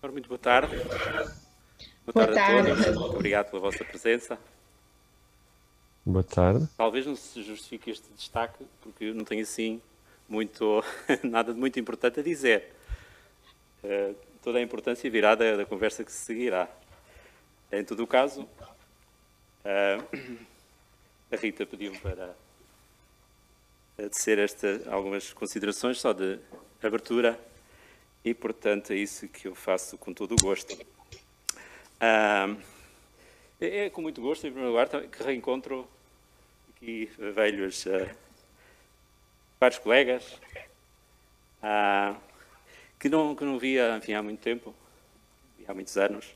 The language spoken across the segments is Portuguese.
Ora, muito boa tarde. Boa Boa tarde a tarde. todos. Muito obrigado pela vossa presença. Boa tarde. Talvez não se justifique este destaque, porque eu não tenho assim muito, nada de muito importante a dizer. Toda a importância virá da conversa que se seguirá. Em todo o caso, a Rita pediu-me para tecer algumas considerações só de abertura e, portanto, é isso que eu faço com todo o gosto. É com muito gosto, em primeiro lugar, que reencontro aqui vários colegas que não via, enfim, há muito tempo, há muitos anos,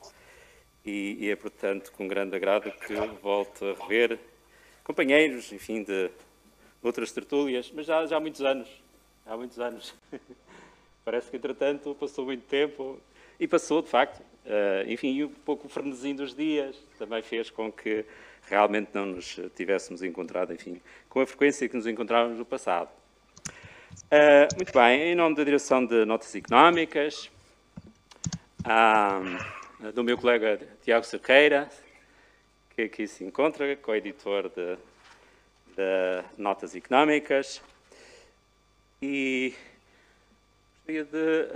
e é, portanto, com grande agrado que volto a rever companheiros, enfim, de outras tertúlias, mas já há muitos anos. Há muitos anos. Parece que, entretanto, passou muito tempo, e passou, de facto. Enfim, e um pouco o frenesim dos dias também fez com que realmente não nos tivéssemos encontrado, enfim, com a frequência que nos encontrávamos no passado. Muito bem, em nome da Direção de Notas Económicas, do meu colega Tiago Cerqueira, que aqui se encontra, co-editor de Notas Económicas, e gostaria de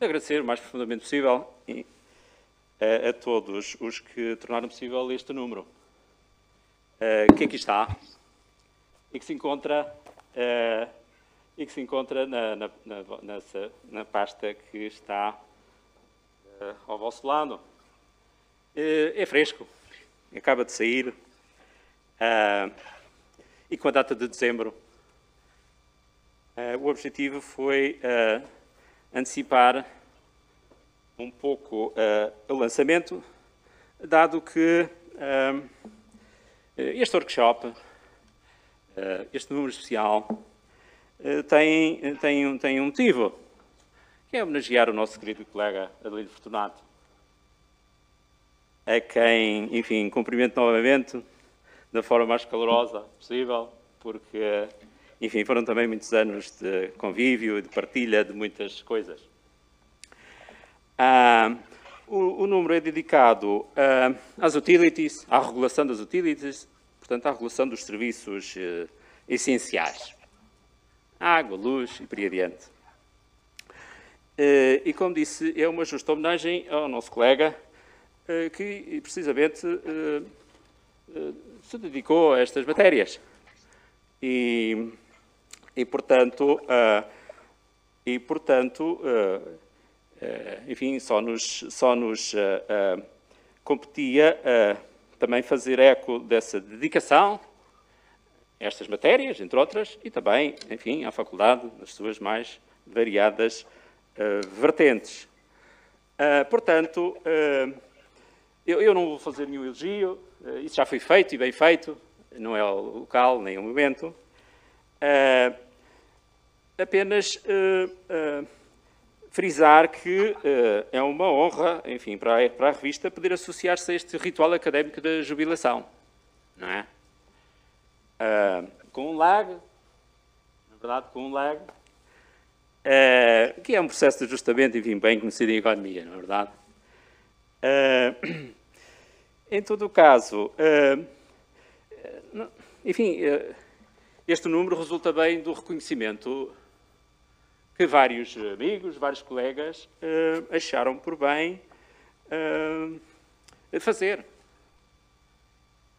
agradecer o mais profundamente possível a todos os que tornaram possível este número, que aqui está, e que se encontra, na pasta que está ao vosso lado. É fresco, acaba de sair, e com a data de dezembro, o objetivo foi antecipar um pouco o lançamento, dado que este workshop, este número especial, tem um motivo, que é homenagear o nosso querido colega Adelino Fortunato, a quem, enfim, cumprimento novamente da forma mais calorosa possível, porque, enfim, foram também muitos anos de convívio e de partilha de muitas coisas. O número é dedicado às utilities, à regulação das utilities, portanto, à regulação dos serviços essenciais. Água, luz e por aí adiante. E, como disse, é uma justa homenagem ao nosso colega que, precisamente, se dedicou a estas matérias. E portanto, enfim, só nos competia também fazer eco dessa dedicação a estas matérias, entre outras, e também, enfim, à faculdade, nas suas mais variadas vertentes. Portanto, eu não vou fazer nenhum elogio, isso já foi feito e bem feito, não é o local nem o momento. Apenas frisar que é uma honra, enfim, para a revista poder associar-se a este ritual académico da jubilação, não é? Com um lag, na verdade, com um lag, que é um processo de ajustamento, enfim, bem conhecido em economia, não é verdade? Em todo o caso, enfim, este número resulta bem do reconhecimento que vários amigos, vários colegas acharam por bem fazer.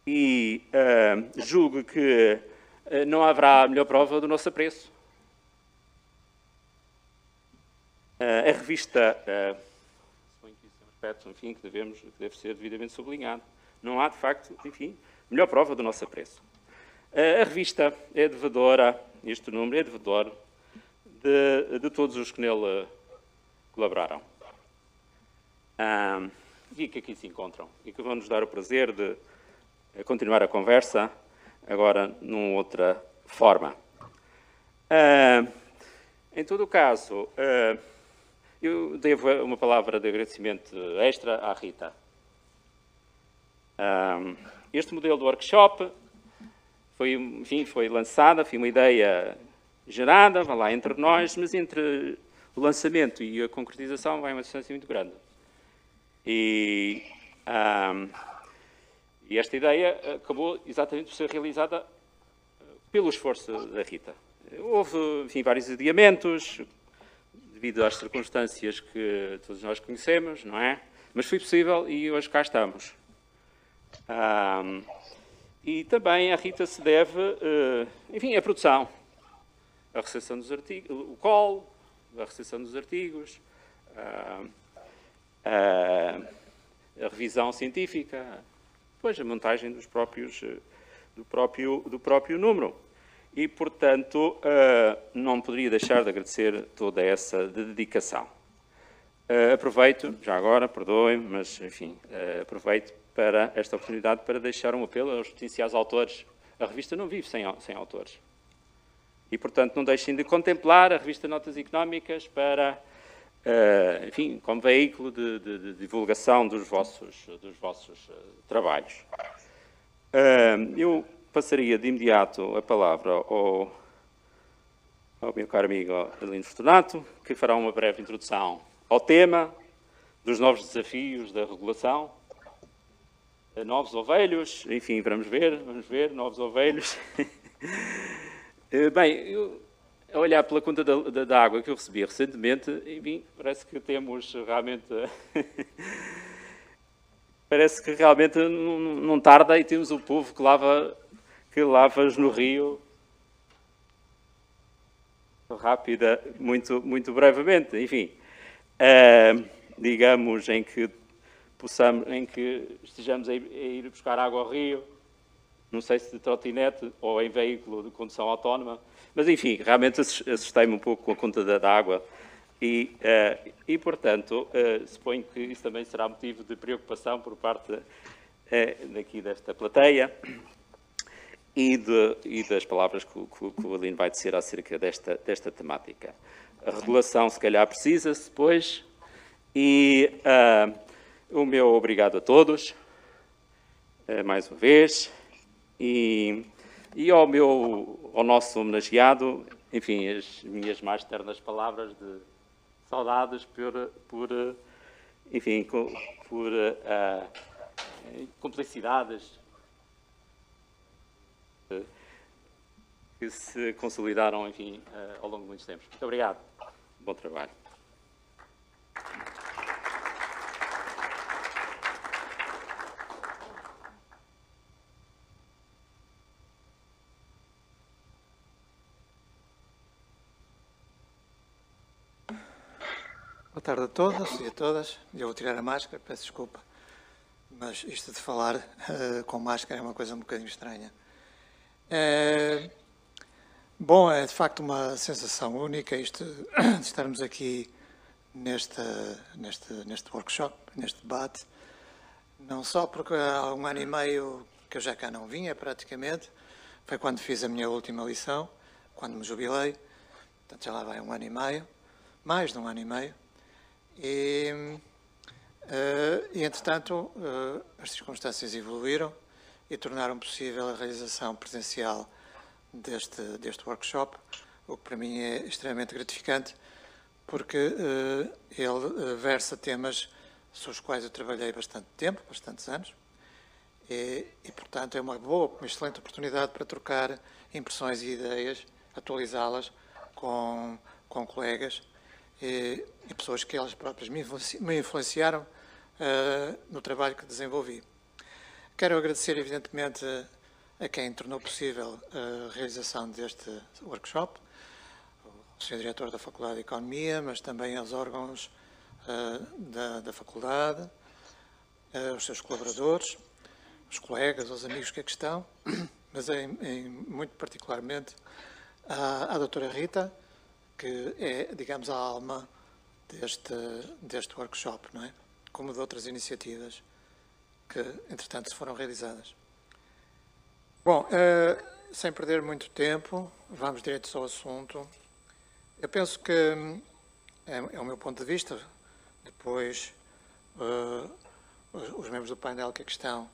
E julgo que não haverá melhor prova do nosso apreço. A revista, suponho que isso é um aspecto, enfim, que deve ser devidamente sublinhado. Não há, de facto, enfim, melhor prova do nosso apreço. A revista é devedora, este número é devedor de todos os que nele colaboraram. E que aqui se encontram. E que vão nos dar o prazer de continuar a conversa, agora numa outra forma. Em todo o caso, eu devo uma palavra de agradecimento extra à Rita. Este modelo do workshop foi lançada, foi uma ideia gerada, vá lá, entre nós, mas entre o lançamento e a concretização vai a uma distância muito grande. E esta ideia acabou exatamente por ser realizada pelo esforço da Rita. Houve, enfim, vários adiamentos, devido às circunstâncias que todos nós conhecemos, não é? Mas foi possível e hoje cá estamos. E também a Rita se deve, enfim, à produção, a recepção dos artigos, o call, a recepção dos artigos, a revisão científica, depois a montagem dos próprios, do próprio número. E, portanto, não poderia deixar de agradecer toda essa dedicação. Aproveito, já agora, perdoem-me, mas, enfim, aproveito para esta oportunidade para deixar um apelo aos potenciais autores. A revista não vive sem autores. E, portanto, não deixem de contemplar a revista Notas Económicas para, enfim, como veículo de divulgação dos vossos trabalhos. Eu passaria de imediato a palavra ao meu caro amigo Adelino Fortunato, que fará uma breve introdução ao tema dos novos desafios da regulação. Novos ou velhos, enfim, vamos ver, novos ou velhos. Bem, a olhar pela conta da água que eu recebi recentemente, enfim, parece que temos realmente... parece que realmente não tarda e temos o povo que lavas no rio rápida, muito brevemente, enfim. Digamos em que estejamos a ir buscar água ao rio, não sei se de trotinete ou em veículo de condução autónoma, mas enfim, realmente assustei-me um pouco com a conta da água e portanto, suponho que isso também será motivo de preocupação por parte daqui desta plateia e das palavras que o Adelino vai dizer acerca desta temática. A regulação, se calhar, precisa-se depois e o meu obrigado a todos, mais uma vez, e ao nosso homenageado, enfim, as minhas mais ternas palavras de saudades por complicidades que se consolidaram, enfim, ao longo de muitos tempos. Muito obrigado. Bom trabalho. Boa tarde a todos e a todas. Eu vou tirar a máscara, peço desculpa, mas isto de falar com máscara é uma coisa um bocadinho estranha. Bom, é de facto uma sensação única isto de estarmos aqui neste workshop, neste debate, não só porque há 1 ano e meio que eu já cá não vinha praticamente, foi quando fiz a minha última lição, quando me jubilei, portanto já lá vai 1 ano e meio, mais de 1 ano e meio, e entretanto as circunstâncias evoluíram e tornaram possível a realização presencial deste workshop, o que para mim é extremamente gratificante, porque ele versa temas sobre os quais eu trabalhei bastante tempo, bastantes anos, e portanto é uma excelente oportunidade para trocar impressões e ideias, atualizá-las com colegas e pessoas que elas próprias me influenciaram no trabalho que desenvolvi. Quero agradecer, evidentemente, a quem tornou possível a realização deste workshop, o Sr. Diretor da Faculdade de Economia, mas também aos órgãos da Faculdade, aos seus colaboradores, os colegas, os amigos que aqui estão, mas muito particularmente à doutora Rita, que é, digamos, a alma deste workshop, não é? Como de outras iniciativas que, entretanto, se foram realizadas. Bom, sem perder muito tempo, vamos direto ao assunto. Eu penso que é o meu ponto de vista, depois os membros do painel que aqui estão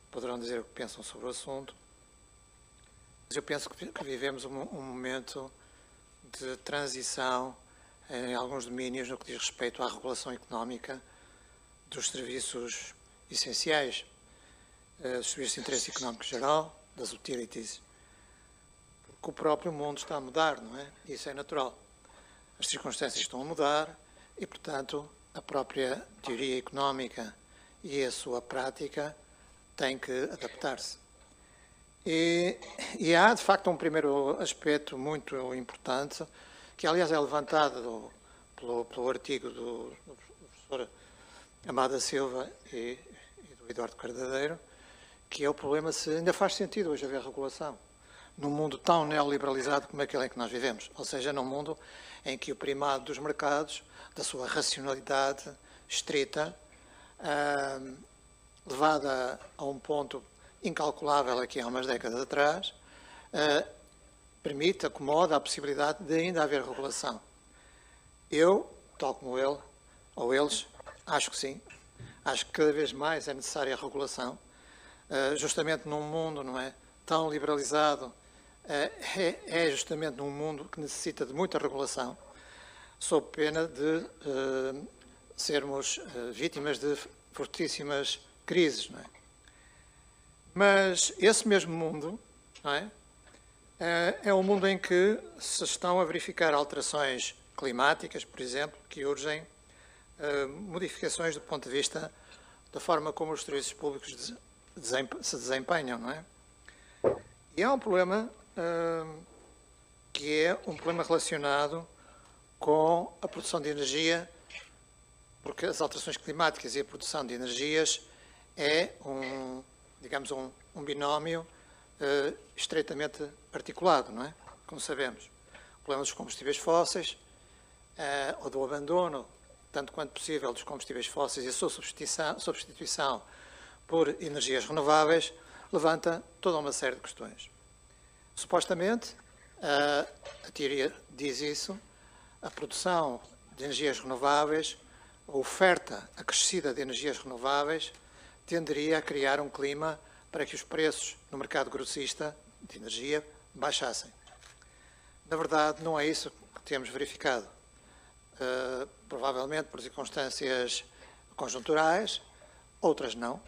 poderão dizer o que pensam sobre o assunto, mas eu penso que vivemos um momento de transição em alguns domínios no que diz respeito à regulação económica dos serviços essenciais, dos serviços de interesse económico geral, das utilities, porque o próprio mundo está a mudar, não é? Isso é natural. As circunstâncias estão a mudar e, portanto, a própria teoria económica e a sua prática têm que adaptar-se. E há, de facto, um primeiro aspecto muito importante, que, aliás, é levantado pelo artigo do professor Amada Silva e do Eduardo Cardadeiro, que é o problema se ainda faz sentido hoje haver regulação num mundo tão neoliberalizado como aquele em que nós vivemos, ou seja, num mundo em que o primado dos mercados, da sua racionalidade estrita, levada a um ponto incalculável aqui há umas décadas atrás, permite, acomoda a possibilidade de ainda haver regulação. Eu, tal como ele, ou eles, acho que sim. Acho que cada vez mais é necessária a regulação, justamente num mundo, não é, tão liberalizado, é justamente num mundo que necessita de muita regulação, sob pena de sermos vítimas de fortíssimas crises, não é? Mas esse mesmo mundo, não é, é um mundo em que se estão a verificar alterações climáticas, por exemplo, que urgem modificações do ponto de vista da forma como os serviços públicos se desempenham, não é? E há um problema que é um problema relacionado com a produção de energia, porque as alterações climáticas e a produção de energias é digamos, um binómio estreitamente articulado, não é? Como sabemos. O problema dos combustíveis fósseis, ou do abandono, tanto quanto possível, dos combustíveis fósseis e a sua substituição por energias renováveis, levanta toda uma série de questões. Supostamente, a teoria diz isso, a produção de energias renováveis, a oferta acrescida de energias renováveis, tenderia a criar um clima para que os preços no mercado grossista de energia baixassem. Na verdade, não é isso que temos verificado. Provavelmente por circunstâncias conjunturais, outras não,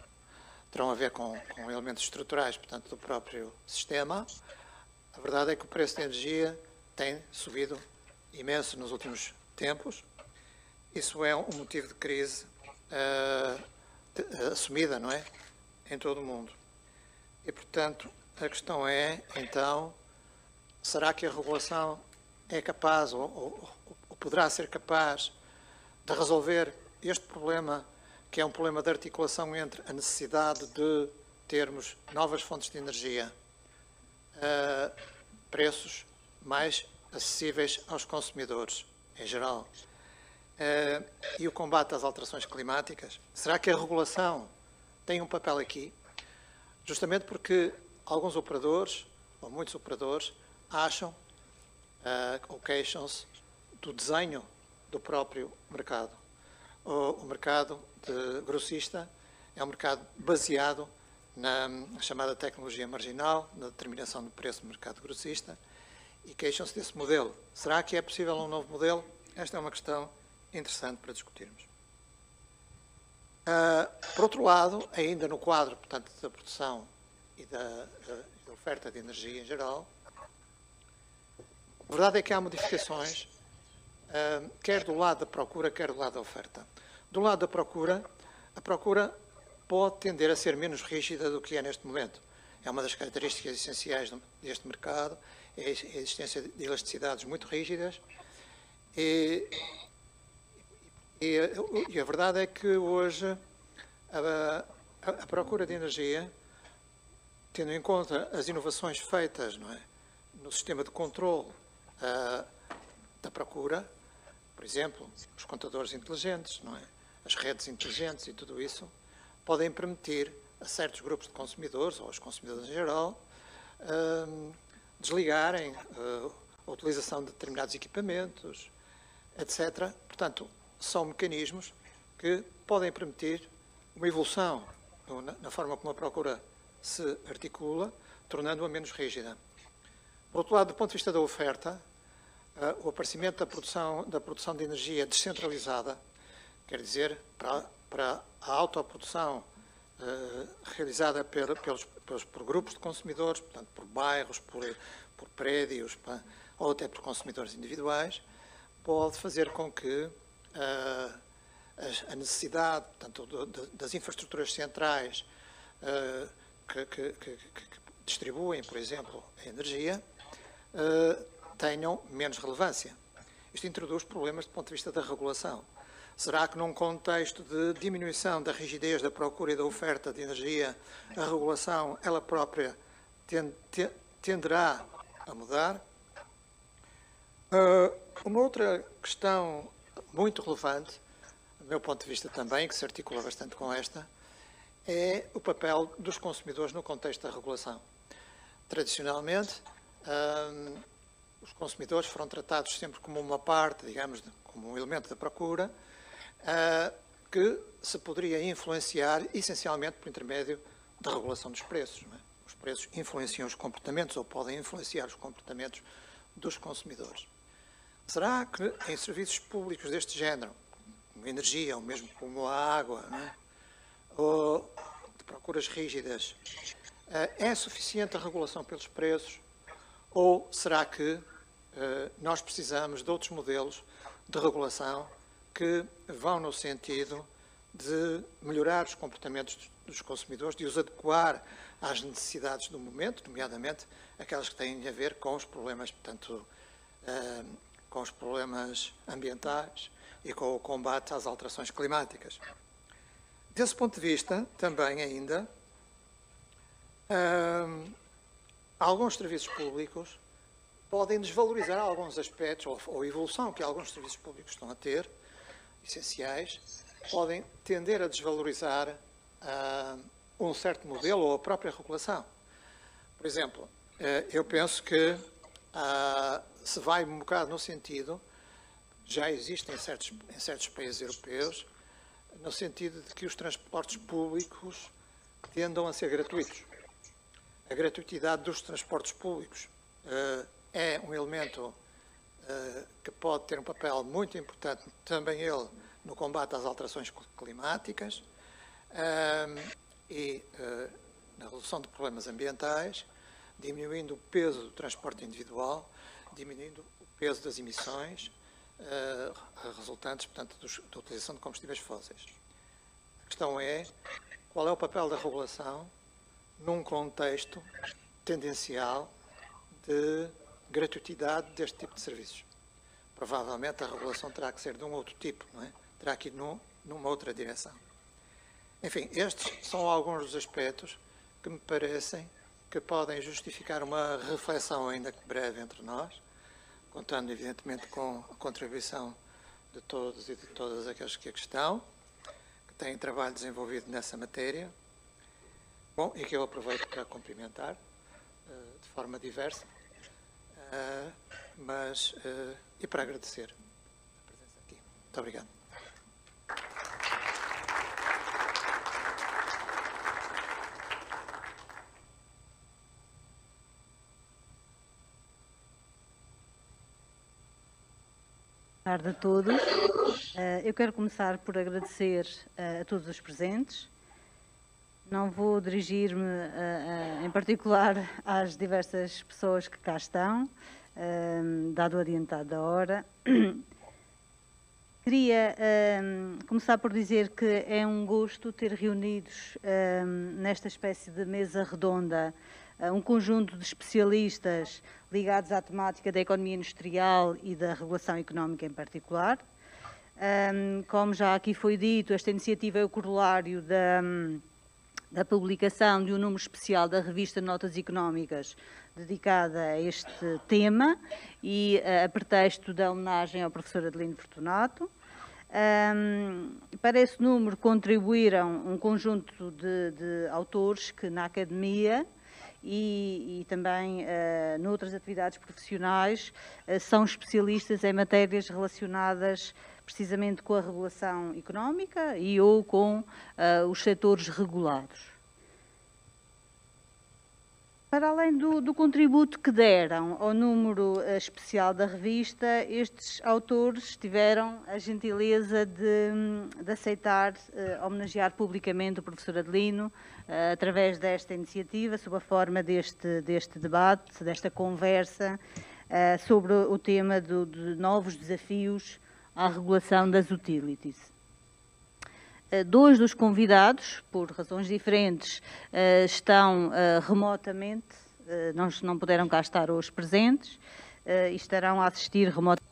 terão a ver com elementos estruturais, portanto, do próprio sistema. A verdade é que o preço da energia tem subido imenso nos últimos tempos. Isso é um motivo de crise assumida, não é? Em todo o mundo. E, portanto, a questão é, então, será que a regulação é capaz ou poderá ser capaz de resolver este problema, que é um problema de articulação entre a necessidade de termos novas fontes de energia, preços mais acessíveis aos consumidores, em geral, e o combate às alterações climáticas? Será que a regulação tem um papel aqui? Justamente porque alguns operadores, ou muitos operadores, acham ou queixam-se do desenho do próprio mercado. O mercado grossista é um mercado baseado na chamada tecnologia marginal, na determinação do preço do mercado grossista, e queixam-se desse modelo. Será que é possível um novo modelo? Esta é uma questão interessante para discutirmos. Por outro lado, ainda no quadro, portanto, da produção e da oferta de energia em geral, a verdade é que há modificações, quer do lado da procura, quer do lado da oferta. Do lado da procura, a procura pode tender a ser menos rígida do que é neste momento. É uma das características essenciais deste mercado, é a existência de elasticidades muito rígidas, e a verdade é que hoje a procura de energia, tendo em conta as inovações feitas, não é, no sistema de controle da procura, por exemplo, os contadores inteligentes, não é, as redes inteligentes e tudo isso, podem permitir a certos grupos de consumidores, ou aos consumidores em geral, desligarem a utilização de determinados equipamentos, etc. Portanto, são mecanismos que podem permitir uma evolução na forma como a procura se articula, tornando-a menos rígida. Por outro lado, do ponto de vista da oferta, o aparecimento da produção de energia descentralizada, quer dizer, para a autoprodução realizada por grupos de consumidores, portanto, por bairros, por prédios, ou até por consumidores individuais, pode fazer com que a necessidade, portanto, das infraestruturas centrais que distribuem, por exemplo, a energia, tenham menos relevância. Isto introduz problemas do ponto de vista da regulação. Será que num contexto de diminuição da rigidez da procura e da oferta de energia, a regulação, ela própria, tenderá a mudar? Uma outra questão muito relevante, do meu ponto de vista também, que se articula bastante com esta, é o papel dos consumidores no contexto da regulação. Tradicionalmente, os consumidores foram tratados sempre como uma parte, digamos, como um elemento da procura, que se poderia influenciar essencialmente por intermédio da regulação dos preços. Não é? Os preços influenciam os comportamentos ou podem influenciar os comportamentos dos consumidores. Será que em serviços públicos deste género, como a energia, ou mesmo como a água, não é? Ou de procuras rígidas, é suficiente a regulação pelos preços? Ou será que nós precisamos de outros modelos de regulação que vão no sentido de melhorar os comportamentos dos consumidores, de os adequar às necessidades do momento, nomeadamente aquelas que têm a ver com os problemas, portanto, com os problemas ambientais e com o combate às alterações climáticas. Desse ponto de vista, também ainda, alguns serviços públicos podem desvalorizar alguns aspectos, ou a evolução que alguns serviços públicos estão a ter, essenciais, podem tender a desvalorizar um certo modelo ou a própria regulação. Por exemplo, eu penso que se vai um bocado no sentido, já existem em certos países europeus, no sentido de que os transportes públicos tendam a ser gratuitos. A gratuitidade dos transportes públicos é um elemento que pode ter um papel muito importante, também ele, no combate às alterações climáticas e na redução de problemas ambientais, diminuindo o peso do transporte individual, diminuindo o peso das emissões resultantes, portanto, da utilização de combustíveis fósseis. A questão é, qual é o papel da regulação num contexto tendencial de gratuitidade deste tipo de serviços? Provavelmente a regulação terá que ser de um outro tipo, não é? Terá que ir numa outra direção. Enfim, estes são alguns dos aspectos que me parecem que podem justificar uma reflexão ainda que breve entre nós, contando evidentemente com a contribuição de todos e de todas aqueles que aqui estão, que têm trabalho desenvolvido nessa matéria, bom, e que eu aproveito para cumprimentar de forma diversa, e para agradecer a presença aqui. Muito obrigado. Boa tarde a todos. Eu quero começar por agradecer a todos os presentes. Não vou dirigir-me em particular às diversas pessoas que cá estão, dado o adiantado da hora. Queria começar por dizer que é um gosto ter reunidos nesta espécie de mesa redonda um conjunto de especialistas ligados à temática da economia industrial e da regulação económica em particular. Como já aqui foi dito, esta iniciativa é o corolário da publicação de um número especial da revista Notas Económicas dedicada a este tema e a pretexto da homenagem ao professor Adelino Fortunato. Para esse número contribuíram um conjunto de autores que na academia e também noutras atividades profissionais são especialistas em matérias relacionadas precisamente com a regulação económica e ou com os setores regulados. Para além do contributo que deram ao número especial da revista, estes autores tiveram a gentileza de aceitar homenagear publicamente o professor Adelino através desta iniciativa, sob a forma deste debate, desta conversa sobre o tema de novos desafios à regulação das utilities. Dois dos convidados, por razões diferentes, estão remotamente, não puderam cá estar hoje presentes e estarão a assistir remotamente.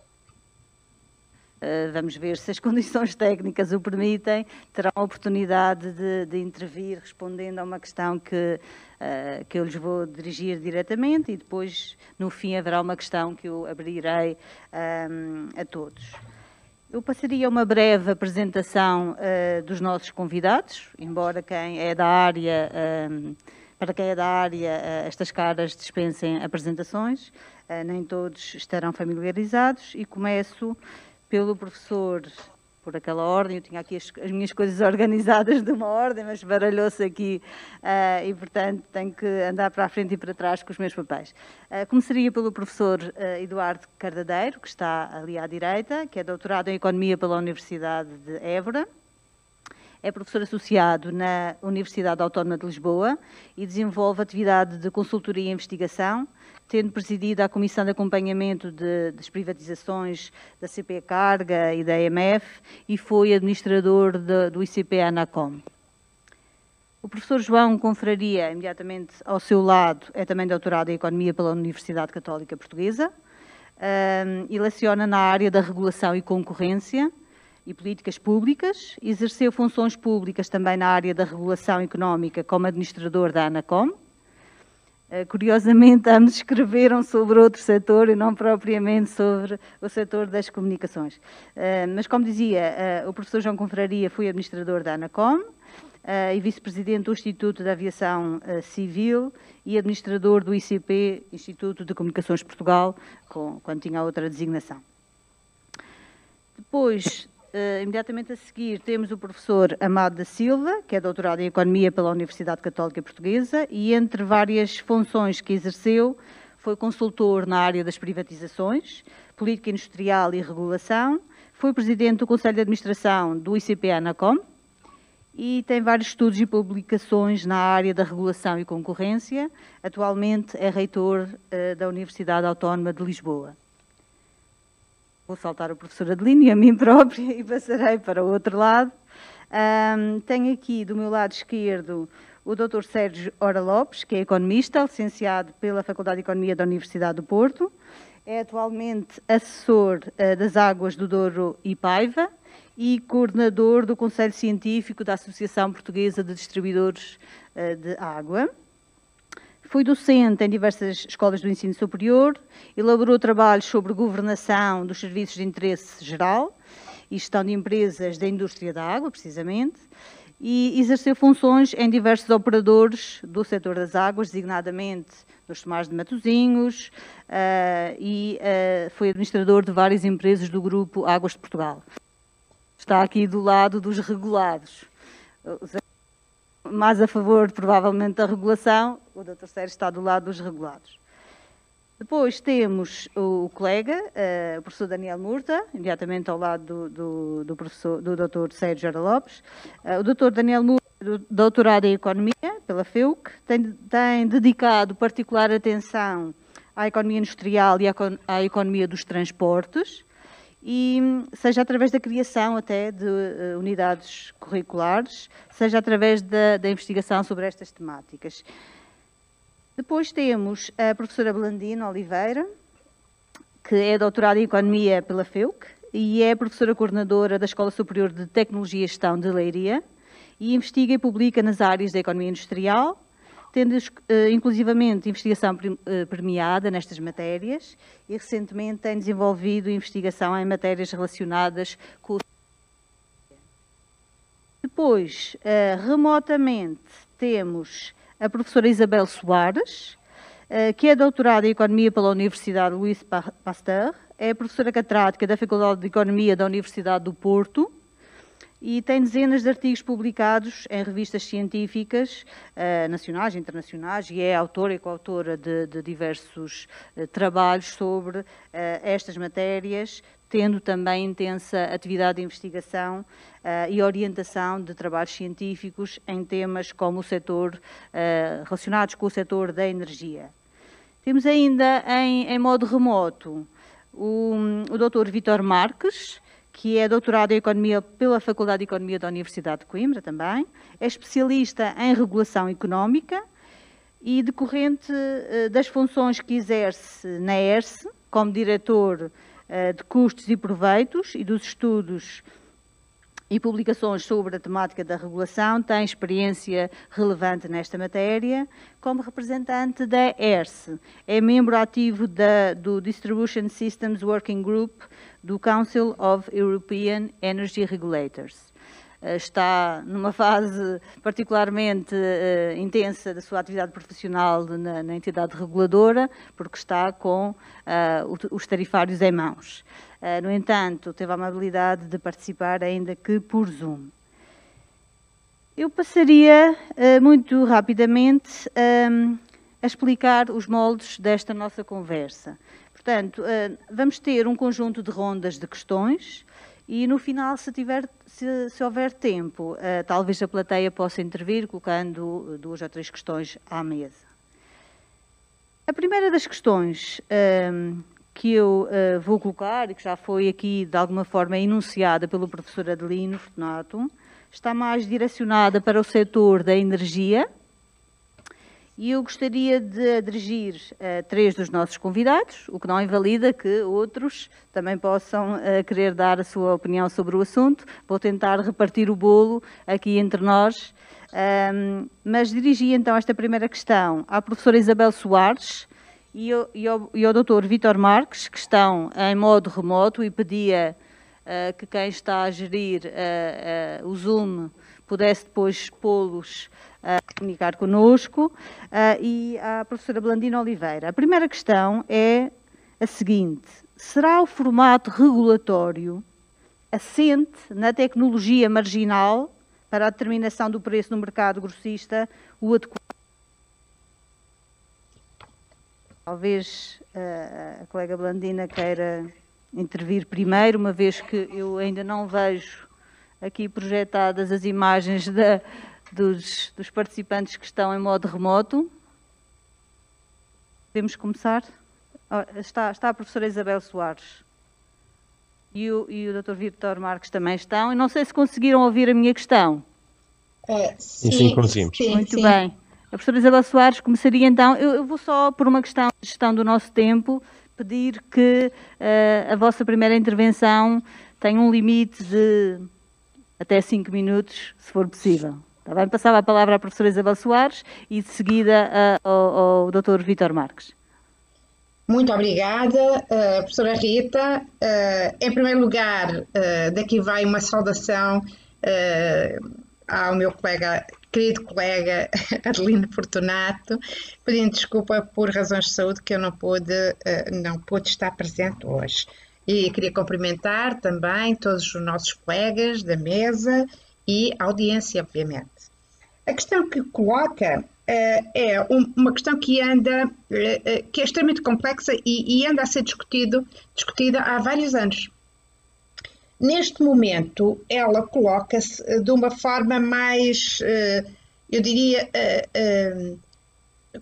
Vamos ver se as condições técnicas o permitem, terão a oportunidade de intervir respondendo a uma questão que eu lhes vou dirigir diretamente e depois, no fim, haverá uma questão que eu abrirei a todos. Eu passaria uma breve apresentação dos nossos convidados, embora quem é da área, para quem é da área, estas caras dispensem apresentações, nem todos estarão familiarizados, e começo pelo professor, por aquela ordem. Eu tinha aqui as minhas coisas organizadas de uma ordem, mas baralhou-se aqui e, portanto, tenho que andar para a frente e para trás com os meus papéis. Começaria pelo professor Eduardo Cardadeiro, que está ali à direita, que é doutorado em Economia pela Universidade de Évora. É professor associado na Universidade Autónoma de Lisboa e desenvolve atividade de consultoria e investigação, tendo presidido a Comissão de Acompanhamento das Privatizações da CP Carga e da EMF e foi administrador do ICP Anacom. O professor João Confraria, imediatamente ao seu lado, é também doutorado em Economia pela Universidade Católica Portuguesa e leciona na área da regulação e concorrência e políticas públicas. Exerceu funções públicas também na área da regulação económica como administrador da Anacom. Curiosamente, ambos escreveram sobre outro setor e não propriamente sobre o setor das comunicações. Mas, como dizia, o professor João Confraria foi administrador da Anacom e vice-presidente do Instituto de Aviação Civil e administrador do ICP, Instituto de Comunicações de Portugal, quando tinha outra designação. Depois, imediatamente a seguir, temos o professor Amado da Silva, que é doutorado em Economia pela Universidade Católica Portuguesa e, entre várias funções que exerceu, foi consultor na área das privatizações, política industrial e regulação, foi presidente do Conselho de Administração do ICP Anacom e tem vários estudos e publicações na área da regulação e concorrência. Atualmente é reitor da Universidade Autónoma de Lisboa. Vou saltar o professor Adelino e a mim própria e passarei para o outro lado. Tenho aqui do meu lado esquerdo o Dr. Sérgio Ora Lopes, que é economista, licenciado pela Faculdade de Economia da Universidade do Porto. É atualmente assessor das Águas do Douro e Paiva e coordenador do Conselho Científico da Associação Portuguesa de Distribuidores de Água. Foi docente em diversas escolas do ensino superior, elaborou trabalhos sobre governação dos serviços de interesse geral e gestão de empresas da indústria da água, precisamente, e exerceu funções em diversos operadores do setor das águas, designadamente nos Tomares de Matosinhos, e foi administrador de várias empresas do grupo Águas de Portugal. Está aqui do lado dos regulados. Mais a favor, provavelmente, da regulação, o Dr. Sérgio está do lado dos regulados. Depois temos o colega, o professor Daniel Murta, imediatamente ao lado do Dr. Sérgio Ora Lopes. O Dr. Daniel Murta, doutorado em Economia pela FEUC, tem dedicado particular atenção à economia industrial e à economia dos transportes, e seja através da criação até de unidades curriculares, seja através da investigação sobre estas temáticas. Depois temos a professora Blandina Oliveira, que é doutorada em Economia pela FEUC e é professora coordenadora da Escola Superior de Tecnologia e Gestão de Leiria e investiga e publica nas áreas da economia industrial, tendo inclusivamente investigação premiada nestas matérias e recentemente tem desenvolvido investigação em matérias relacionadas com o... Depois, remotamente, temos a professora Isabel Soares, que é doutorada em Economia pela Universidade Louis Pasteur, é professora catedrática da Faculdade de Economia da Universidade do Porto e tem dezenas de artigos publicados em revistas científicas nacionais e internacionais, e é autora e coautora de diversos trabalhos sobre estas matérias, tendo também intensa atividade de investigação e orientação de trabalhos científicos em temas como o setor, relacionados com o setor da energia. Temos ainda em modo remoto o Dr. Vítor Marques, que é doutorado em Economia pela Faculdade de Economia da Universidade de Coimbra também, é especialista em regulação económica e decorrente das funções que exerce na ERSE, como diretor de custos e proveitos e dos estudos e publicações sobre a temática da regulação, tem experiência relevante nesta matéria. Como representante da ERSE, é membro ativo do Distribution Systems Working Group do Council of European Energy Regulators. Está numa fase particularmente intensa da sua atividade profissional na entidade reguladora, porque está com os tarifários em mãos. No entanto, teve a amabilidade de participar, ainda que por Zoom. Eu passaria muito rapidamente a explicar os moldes desta nossa conversa. Portanto, vamos ter um conjunto de rondas de questões e, no final, se houver tempo, talvez a plateia possa intervir, colocando 2 ou 3 questões à mesa. A primeira das questões que eu vou colocar, e que já foi aqui de alguma forma enunciada pelo professor Adelino Fortunato, está mais direcionada para o setor da energia, e eu gostaria de adirigir a 3 dos nossos convidados, o que não invalida que outros também possam querer dar a sua opinião sobre o assunto. Vou tentar repartir o bolo aqui entre nós, mas dirigi então esta primeira questão à professora Isabel Soares e ao Dr. Vítor Marques, que estão em modo remoto, e pedia que quem está a gerir o Zoom pudesse depois pô-los a comunicar connosco, e à professora Blandina Oliveira. A primeira questão é a seguinte: será o formato regulatório assente na tecnologia marginal para a determinação do preço no mercado grossista o adequado? Talvez a colega Blandina queira intervir primeiro, uma vez que eu ainda não vejo aqui projetadas as imagens dos participantes que estão em modo remoto. Podemos começar? Está a professora Isabel Soares e o Dr. Vítor Marques também estão. E não sei se conseguiram ouvir a minha questão. Sim, conseguimos. Muito bem. A professora Isabel Soares começaria então. Eu vou só, por uma questão de gestão do nosso tempo, pedir que a vossa primeira intervenção tenha um limite de até 5 minutos, se for possível. Está bem? Passava a palavra à professora Isabel Soares e de seguida ao Dr. Vítor Marques. Muito obrigada, professora Rita. Em primeiro lugar, daqui vai uma saudação ao meu querido colega Adelino Fortunato, pedindo desculpa por razões de saúde que eu não pude estar presente hoje. E queria cumprimentar também todos os nossos colegas da mesa e a audiência, obviamente. A questão que coloca é uma questão que é extremamente complexa e anda a ser discutida há vários anos. Neste momento, ela coloca-se de uma forma mais, eu diria,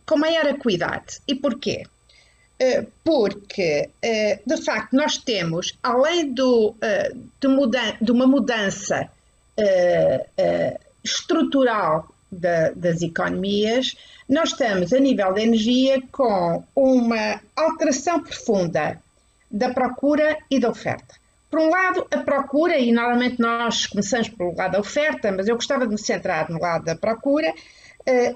com maior acuidade. E porquê? Porque, de facto, nós temos, além de uma mudança estrutural das economias, nós estamos, a nível da energia, com uma alteração profunda da procura e da oferta. Por um lado, a procura, e normalmente nós começamos pelo lado da oferta, mas eu gostava de me centrar no lado da procura,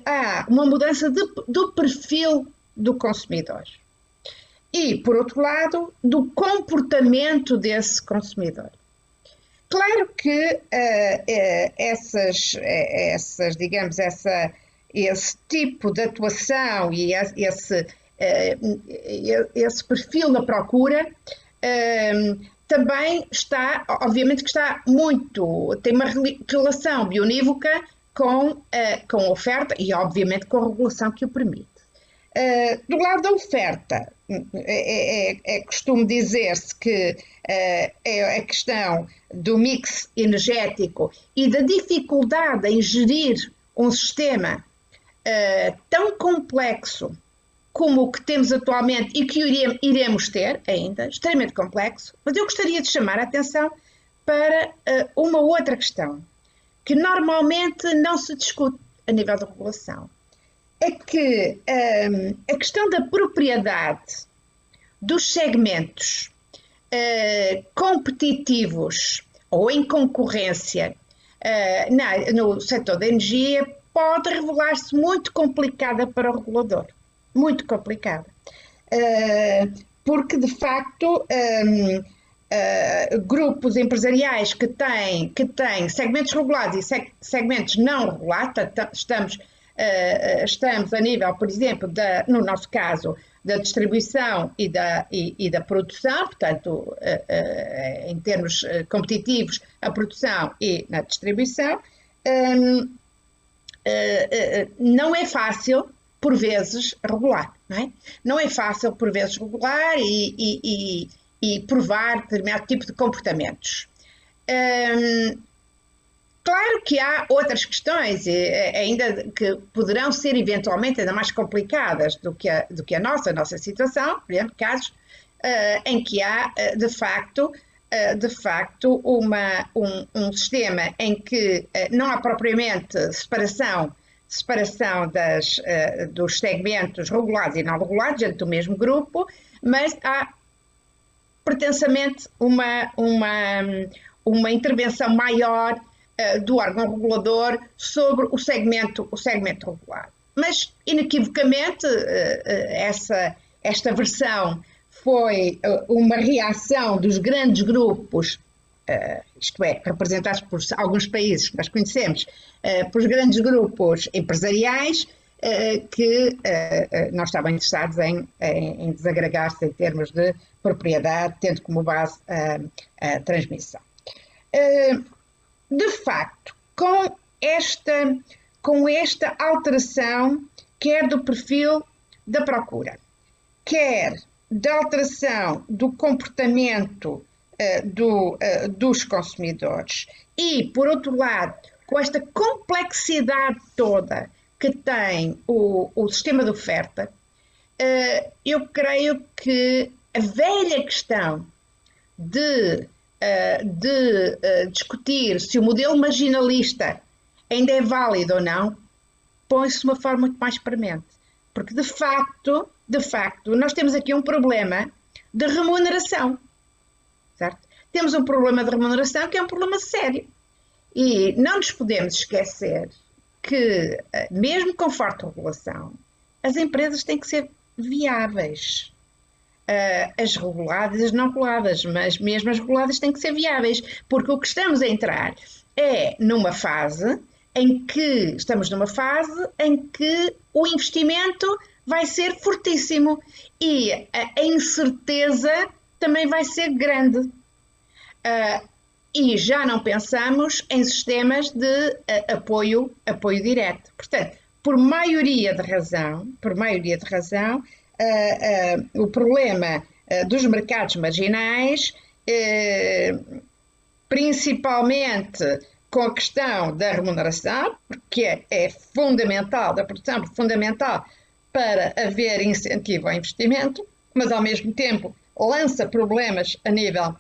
há uma mudança do perfil do consumidor. E, por outro lado, do comportamento desse consumidor. Claro que esse tipo de atuação e esse perfil na procura também está, obviamente que está tem uma relação bionívoca com a oferta e obviamente com a regulação que o permite. Do lado da oferta, costume dizer-se que é a questão do mix energético e da dificuldade em gerir um sistema tão complexo como o que temos atualmente e que iremos ter ainda, extremamente complexo, mas eu gostaria de chamar a atenção para uma outra questão, que normalmente não se discute a nível da regulação. É que a questão da propriedade dos segmentos competitivos ou em concorrência no setor da energia pode revelar-se muito complicada para o regulador. Muito complicada. Porque, de facto, grupos empresariais que têm segmentos regulados e segmentos não regulados, estamos a nível, por exemplo, no nosso caso, da distribuição e da produção, portanto, em termos competitivos, a produção e na distribuição, não é fácil, por vezes, regular, não é? Não é fácil, por vezes, regular e provar determinado tipo de comportamentos. Claro que há outras questões, ainda que poderão ser eventualmente ainda mais complicadas do que a nossa situação, por exemplo, casos em que há, de facto, um sistema em que não há propriamente separação dos segmentos regulados e não regulados dentro do mesmo grupo, mas há pretensamente uma intervenção maior do órgão regulador sobre o segmento regulado. Mas, inequivocamente, esta versão foi uma reação dos grandes grupos, isto é, representados por alguns países que nós conhecemos, por grandes grupos empresariais que não estavam interessados em desagregar-se em termos de propriedade, tendo como base a transmissão. De facto, com esta alteração, quer do perfil da procura, quer da alteração do comportamento dos consumidores e, por outro lado, com esta complexidade toda que tem o sistema de oferta, eu creio que a velha questão de discutir se o modelo marginalista ainda é válido ou não, põe-se de uma forma muito mais premente. Porque, de facto, nós temos aqui um problema de remuneração, certo? Temos um problema de remuneração que é um problema sério. E não nos podemos esquecer que, mesmo com forte regulação, as empresas têm que ser viáveis. As reguladas e as não reguladas, mas mesmo as reguladas têm que ser viáveis, porque o que estamos a entrar é numa fase em que o investimento vai ser fortíssimo e a incerteza também vai ser grande. E já não pensamos em sistemas de apoio direto. Portanto, por maioria de razão, o problema dos mercados marginais, principalmente com a questão da remuneração, porque é fundamental, da produção, fundamental para haver incentivo ao investimento, mas ao mesmo tempo lança problemas a nível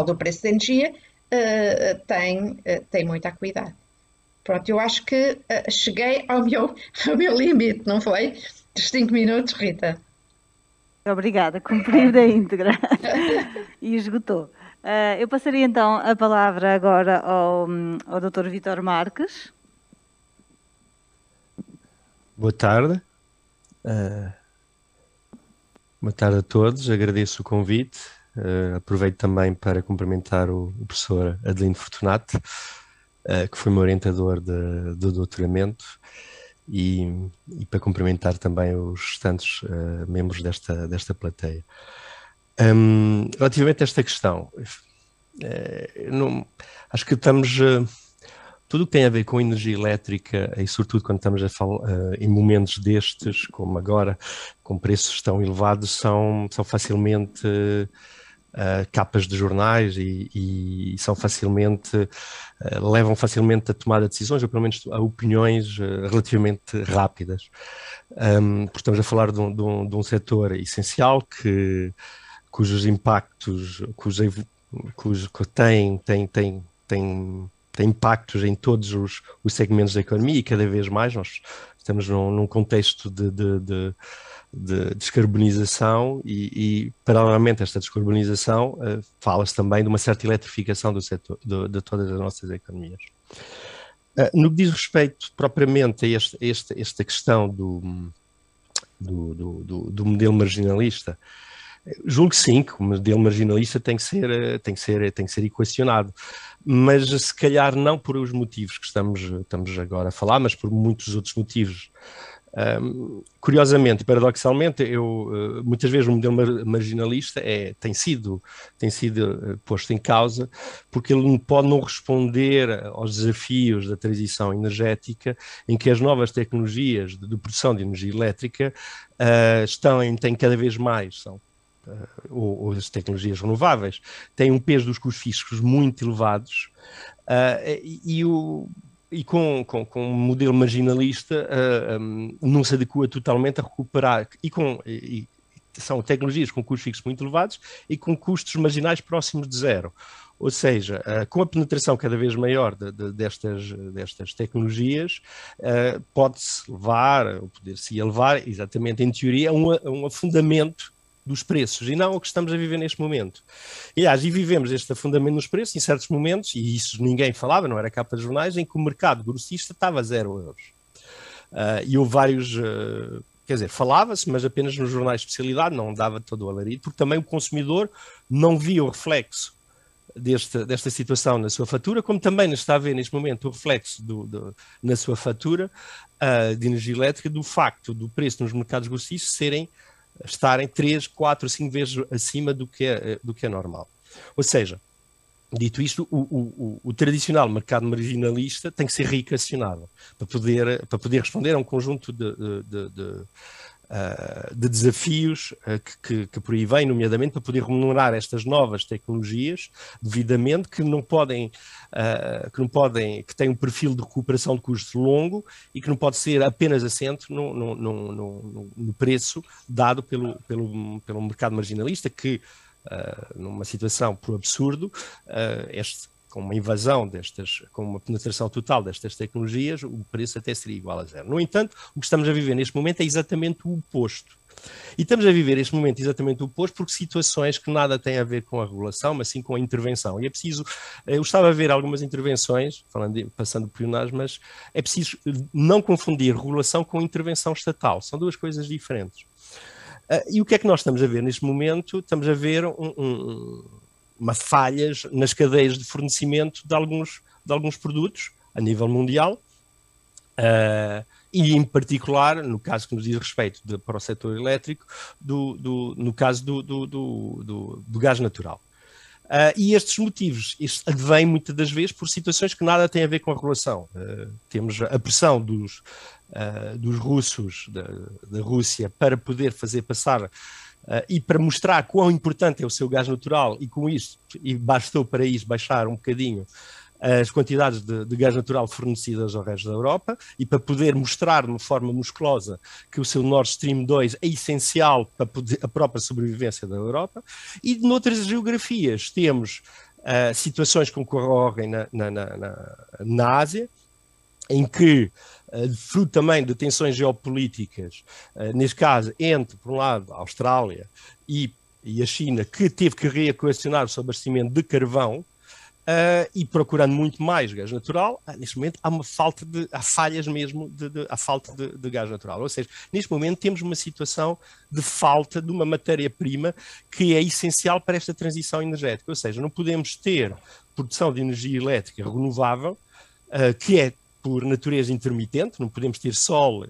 do preço da energia, tem muito a cuidar. Pronto, eu acho que cheguei ao meu limite, não foi? Dos 5 minutos, Rita. Obrigada, cumpriu da íntegra e esgotou. Eu passaria então a palavra agora ao Dr. Vítor Marques. Boa tarde. Boa tarde a todos, agradeço o convite. Aproveito também para cumprimentar o professor Adelino Fortunato, que foi meu orientador do doutoramento, e para cumprimentar também os restantes membros desta plateia. Relativamente a esta questão, acho que estamos... tudo o que tem a ver com energia elétrica, e sobretudo quando estamos a falar em momentos destes, como agora, com preços tão elevados, são facilmente capas de jornais e são facilmente, levam facilmente a tomada de decisões, ou pelo menos a opiniões relativamente rápidas. Porque estamos a falar de um setor essencial cujos impactos, que tem impactos em todos os segmentos da economia, e cada vez mais nós estamos num contexto de descarbonização e paralelamente a esta descarbonização fala-se também de uma certa eletrificação do setor, de todas as nossas economias. No que diz respeito propriamente a esta questão do modelo marginalista, julgo que sim, que o modelo marginalista tem que ser equacionado, mas se calhar não por os motivos que estamos agora a falar, mas por muitos outros motivos. Curiosamente e paradoxalmente, muitas vezes o modelo marginalista tem sido posto em causa porque ele pode não responder aos desafios da transição energética, em que as novas tecnologias de produção de energia elétrica têm cada vez mais, ou as tecnologias renováveis, têm um peso dos custos fixos muito elevados, e com um modelo marginalista não se adequa totalmente a recuperar, são tecnologias com custos fixos muito elevados e com custos marginais próximos de zero. Ou seja, com a penetração cada vez maior destas tecnologias, pode-se levar, ou poder-se elevar, exatamente em teoria, a um afundamento dos preços, e não o que estamos a viver neste momento. Aliás, e vivemos este afundamento nos preços em certos momentos, e isso ninguém falava, não era capa de jornais, em que o mercado grossista estava a 0 euros. E houve vários... quer dizer, falava-se, mas apenas nos jornais de especialidade, não dava todo o alarido, porque também o consumidor não via o reflexo desta situação na sua fatura, como também está a ver neste momento o reflexo na sua fatura de energia elétrica, do facto do preço nos mercados grossistas estarem 3, 4, 5 vezes acima do que é normal. Ou seja, dito isto, o tradicional mercado marginalista tem que ser reequacionado para poder responder a um conjunto de desafios que por aí vêm, nomeadamente para poder remunerar estas novas tecnologias devidamente, que têm um perfil de recuperação de custo longo e que não pode ser apenas assente no preço dado pelo mercado marginalista, que numa situação por absurdo, com uma invasão com uma penetração total destas tecnologias, o preço até seria igual a zero. No entanto, o que estamos a viver neste momento é exatamente o oposto. E estamos a viver neste momento exatamente o oposto porque situações que nada têm a ver com a regulação, mas sim com a intervenção. E é preciso, eu estava a ver algumas intervenções, passando por pionagem, mas é preciso não confundir regulação com intervenção estatal. São duas coisas diferentes. E o que é que nós estamos a ver neste momento? Estamos a ver uma falhas nas cadeias de fornecimento de alguns produtos a nível mundial, e em particular, no caso que nos diz respeito para o setor elétrico, no caso do gás natural. E estes motivos advêm muitas das vezes por situações que nada têm a ver com a regulação. Temos a pressão dos russos, da Rússia, para poder fazer passar e para mostrar quão importante é o seu gás natural, e com isso, e bastou para isso baixar um bocadinho as quantidades de gás natural fornecidas ao resto da Europa, e para poder mostrar de uma forma musculosa que o seu Nord Stream 2 é essencial para a própria sobrevivência da Europa. E noutras geografias temos situações que ocorrem na Ásia, em que, fruto também de tensões geopolíticas, neste caso entre, por um lado, a Austrália e a China, que teve que reequacionar o seu abastecimento de carvão, e procurando muito mais gás natural, neste momento há falhas mesmo, há falta de gás natural. Ou seja, neste momento temos uma situação de falta de uma matéria-prima que é essencial para esta transição energética. Ou seja, não podemos ter produção de energia elétrica renovável, que é por natureza intermitente, não podemos ter sol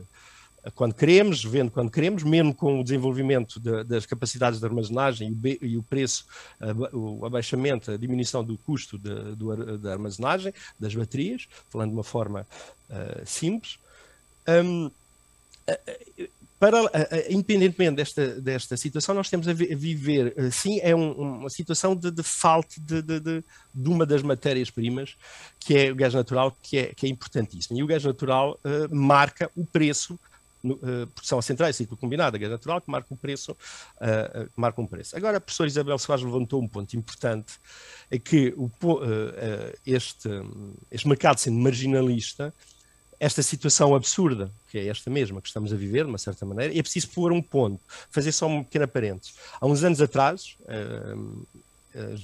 quando queremos, vendo quando queremos, mesmo com o desenvolvimento das capacidades de armazenagem e o preço, o abaixamento, a diminuição do custo da armazenagem, das baterias, falando de uma forma simples. Independentemente desta situação, nós temos a viver, sim, é uma situação de falta de uma das matérias-primas, que é o gás natural, que é importantíssimo. E o gás natural marca o preço, porque são as centrais de ciclo combinado, gás natural, que marca um preço. Agora, a professora Isabel Soares levantou um ponto importante, é que este mercado sendo marginalista, esta situação absurda, que é esta mesma que estamos a viver, de uma certa maneira, é preciso pôr um ponto, fazer só um pequeno parênteses. Há uns anos atrás,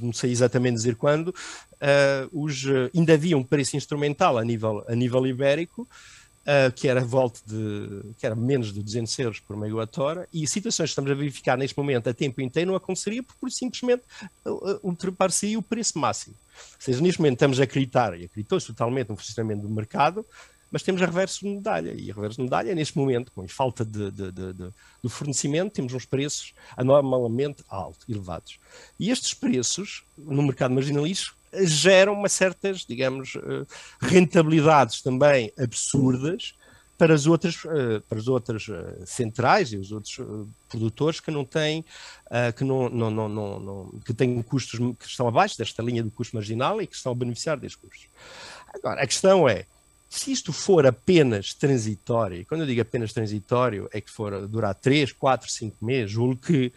não sei exatamente dizer quando, ainda havia um preço instrumental a nível ibérico, que era que era menos de 200 euros por megawatt-hora, e situações que estamos a verificar neste momento a tempo inteiro não aconteceria porque simplesmente ultrapassaria o preço máximo. Ou seja, neste momento estamos a acreditar, e acreditou-se totalmente no funcionamento do mercado, mas temos a reverso de medalha, e a reverso de medalha, neste momento, com a falta do fornecimento, temos uns preços anormalmente elevados. E estes preços, no mercado marginalista, geram uma certas, digamos, rentabilidades também absurdas para as outras centrais e os outros produtores que não têm, que têm custos que estão abaixo desta linha do custo marginal e que estão a beneficiar destes custos. Agora, a questão é, se isto for apenas transitório, e quando eu digo apenas transitório, é que for durar 3, 4, 5 meses, julgo que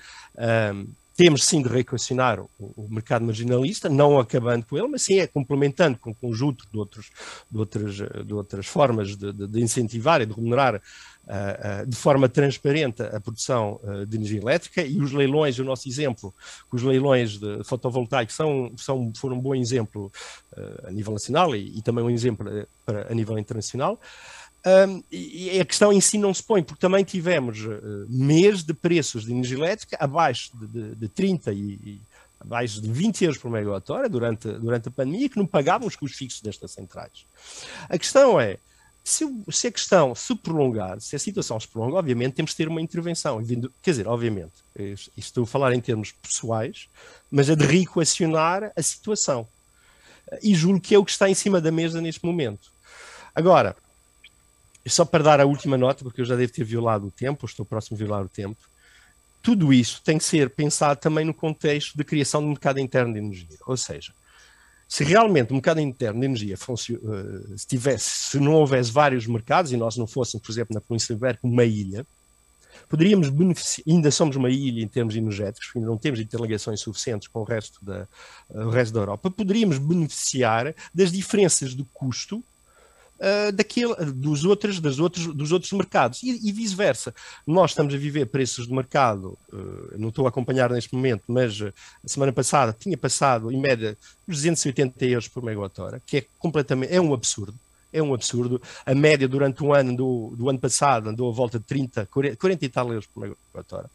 temos sim de reequacionar o mercado marginalista, não acabando com ele, mas sim complementando com um conjunto de outras formas de incentivar e de remunerar de forma transparente a produção de energia elétrica, e os leilões, o nosso exemplo, os leilões de fotovoltaicos foram um bom exemplo a nível nacional e também um exemplo a nível internacional. E a questão em si não se põe, porque também tivemos meses de preços de energia elétrica abaixo de 30 e abaixo de 20 euros por megawatt-hora durante a pandemia, que não pagavam os custos fixos destas centrais. A questão é, se a questão se prolongar, se a situação se prolonga, obviamente temos de ter uma intervenção. Quer dizer, obviamente, estou a falar em termos pessoais, mas é de reequacionar a situação. E julgo que é o que está em cima da mesa neste momento. Agora, só para dar a última nota, porque eu já devo ter violado o tempo, ou estou próximo de violar o tempo, tudo isso tem que ser pensado também no contexto de criação do mercado interno de energia. Ou seja, se realmente o mercado interno de energia se não houvesse vários mercados e nós não fôssemos, por exemplo, na Península Ibérica, uma ilha, poderíamos beneficiar, ainda somos uma ilha em termos energéticos, ainda não temos interligações suficientes com o resto da Europa, poderíamos beneficiar das diferenças de custo dos outros mercados e vice-versa. Nós estamos a viver preços de mercado, não estou a acompanhar neste momento, mas a semana passada tinha passado em média os 280 euros por megawatt-hora, que é um absurdo. É um absurdo. A média durante o ano do ano passado andou a volta de 30, 40 e tal euros por megawatt-hora.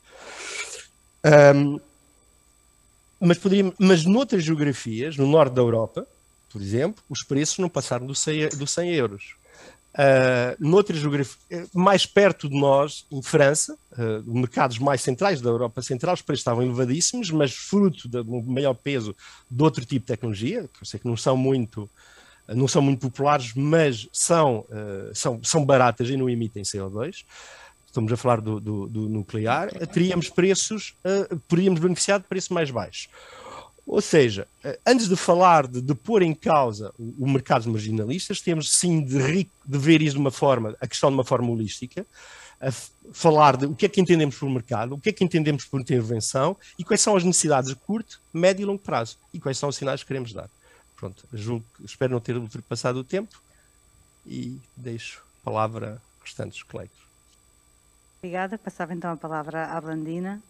Mas noutras geografias, no norte da Europa, por exemplo, os preços não passaram dos 100 euros. Noutra geografia, mais perto de nós, em França, mercados mais centrais da Europa Central, os preços estavam elevadíssimos, mas fruto do maior peso de outro tipo de tecnologia, que eu sei que não são muito populares, mas são baratas e não emitem CO2. Estamos a falar do nuclear. Poderíamos beneficiar de preços mais baixos. Ou seja, antes de falar de pôr em causa o mercado marginalistas, temos sim de ver isso a questão de uma forma holística, a falar de o que é que entendemos por mercado, o que é que entendemos por intervenção e quais são as necessidades de curto, médio e longo prazo e quais são os sinais que queremos dar. Pronto, espero não ter ultrapassado o tempo e deixo a palavra aos restantes colegas. Obrigada. Passava então a palavra à Blandina.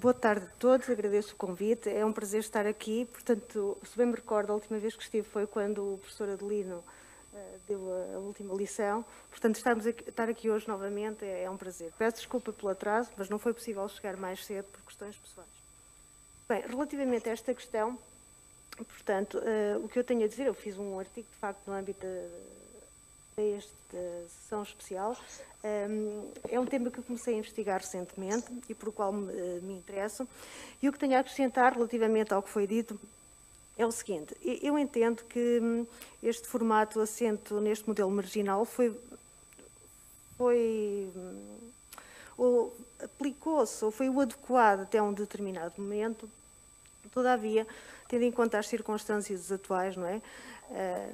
Boa tarde a todos, agradeço o convite, é um prazer estar aqui. Portanto, se bem me recordo, a última vez que estive foi quando o professor Adelino deu a última lição. Portanto, estar aqui hoje novamente é um prazer. Peço desculpa pelo atraso, mas não foi possível chegar mais cedo por questões pessoais. Bem, relativamente a esta questão, portanto, o que eu tenho a dizer, eu fiz um artigo, de facto, no âmbito desta sessão especial. É um tema que eu comecei a investigar recentemente e por o qual me interesso. E o que tenho a acrescentar relativamente ao que foi dito é o seguinte: eu entendo que este formato assento neste modelo marginal aplicou-se ou foi o adequado até um determinado momento. Todavia, tendo em conta as circunstâncias atuais, não é?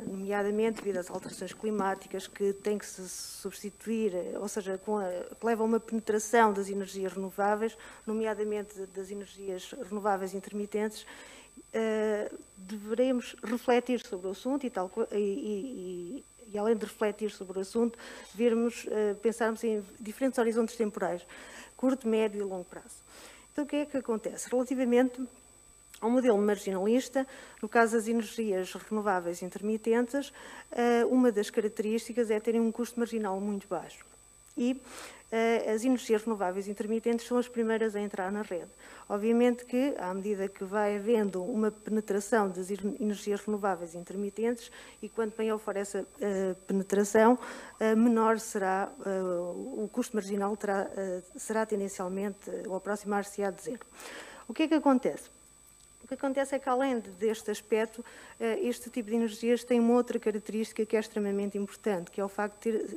Nomeadamente devido às alterações climáticas que têm que se substituir, ou seja, que levam a uma penetração das energias renováveis, nomeadamente das energias renováveis intermitentes, deveremos refletir sobre o assunto e além de refletir sobre o assunto, pensarmos em diferentes horizontes temporais, curto, médio e longo prazo. Então, o que é que acontece? Relativamente ao modelo marginalista, no caso das energias renováveis intermitentes, uma das características é terem um custo marginal muito baixo. E as energias renováveis intermitentes são as primeiras a entrar na rede. Obviamente que, à medida que vai havendo uma penetração das energias renováveis intermitentes, e quanto maior for essa penetração, menor será o custo marginal, será tendencialmente, ou aproximar-se-á de zero. O que é que acontece? O que acontece é que, além deste aspecto, este tipo de energias tem uma outra característica que é extremamente importante, que é o facto de ter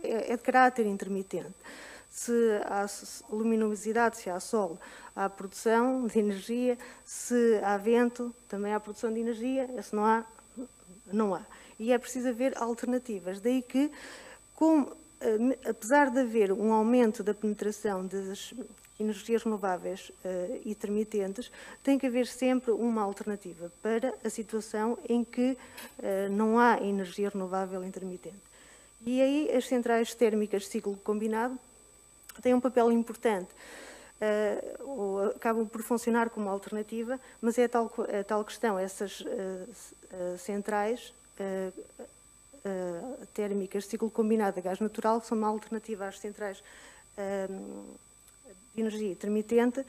é de caráter intermitente. Se há luminosidade, se há sol, há produção de energia, se há vento, também há produção de energia, se não há, não há. E é preciso haver alternativas. Daí que, apesar de haver um aumento da penetração das energias renováveis intermitentes, tem que haver sempre uma alternativa para a situação em que não há energia renovável intermitente. E aí as centrais térmicas de ciclo combinado têm um papel importante, ou acabam por funcionar como alternativa, mas é a tal questão, essas centrais térmicas de ciclo combinado a gás natural, que são uma alternativa às centrais de energia intermitente,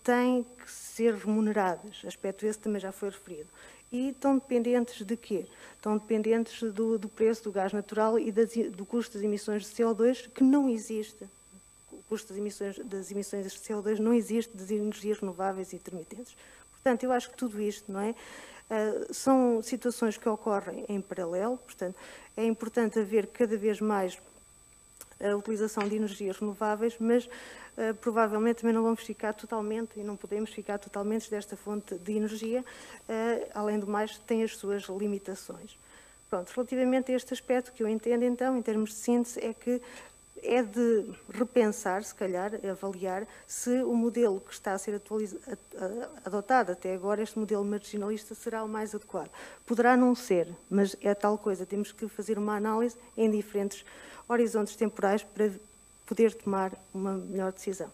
têm que ser remuneradas. Aspecto esse também já foi referido. E estão dependentes de quê? Estão dependentes do preço do gás natural e do custo das emissões de CO2, que não existe. O custo das emissões de CO2 não existe das energias renováveis e intermitentes. Portanto, eu acho que tudo isto, não é? São situações que ocorrem em paralelo, portanto, é importante haver cada vez mais a utilização de energias renováveis, mas provavelmente também não vamos ficar totalmente, e não podemos ficar totalmente desta fonte de energia, além do mais, tem as suas limitações. Pronto, relativamente a este aspecto que eu entendo, então, em termos de síntese, é que é de repensar, se calhar, avaliar se o modelo que está a ser adotado até agora, este modelo marginalista, será o mais adequado. Poderá não ser, mas é tal coisa, temos que fazer uma análise em diferentes horizontes temporais para poder tomar uma melhor decisão.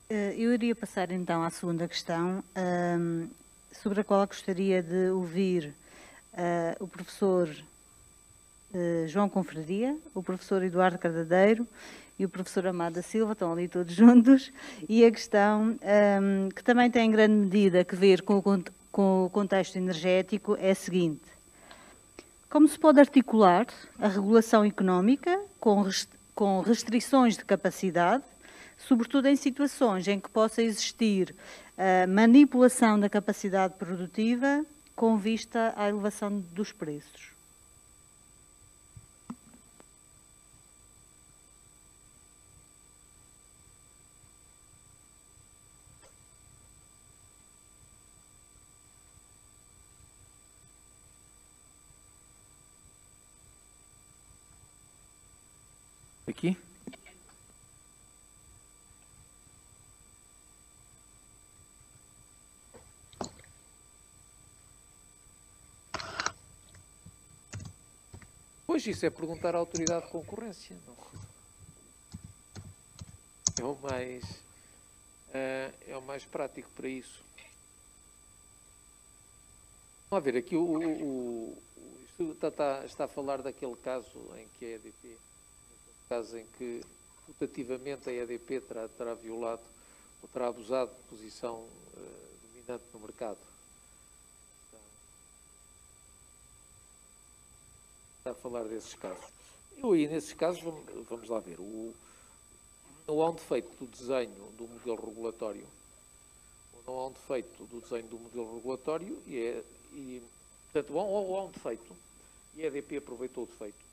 Eu iria passar então à segunda questão, sobre a qual gostaria de ouvir o professor João Confraria, o professor Eduardo Cardadeiro e o professor Amado da Silva, estão ali todos juntos, e a questão que também tem em grande medida a ver com o contexto energético é a seguinte: como se pode articular a regulação económica com restrições de capacidade, sobretudo em situações em que possa existir manipulação da capacidade produtiva com vista à elevação dos preços? Aqui? Pois isso é perguntar à autoridade de concorrência. Não? É o mais é o mais prático para isso. Vamos ver, aqui isto está a falar daquele caso em que a EDP, caso em que putativamente a EDP terá violado ou terá abusado de posição dominante no mercado. Está a falar desses casos. Eu aí, nesses casos, vamos lá ver. Não há um defeito do desenho do modelo regulatório, ou não há um defeito do desenho do modelo regulatório, portanto, ou há um defeito, e a EDP aproveitou o defeito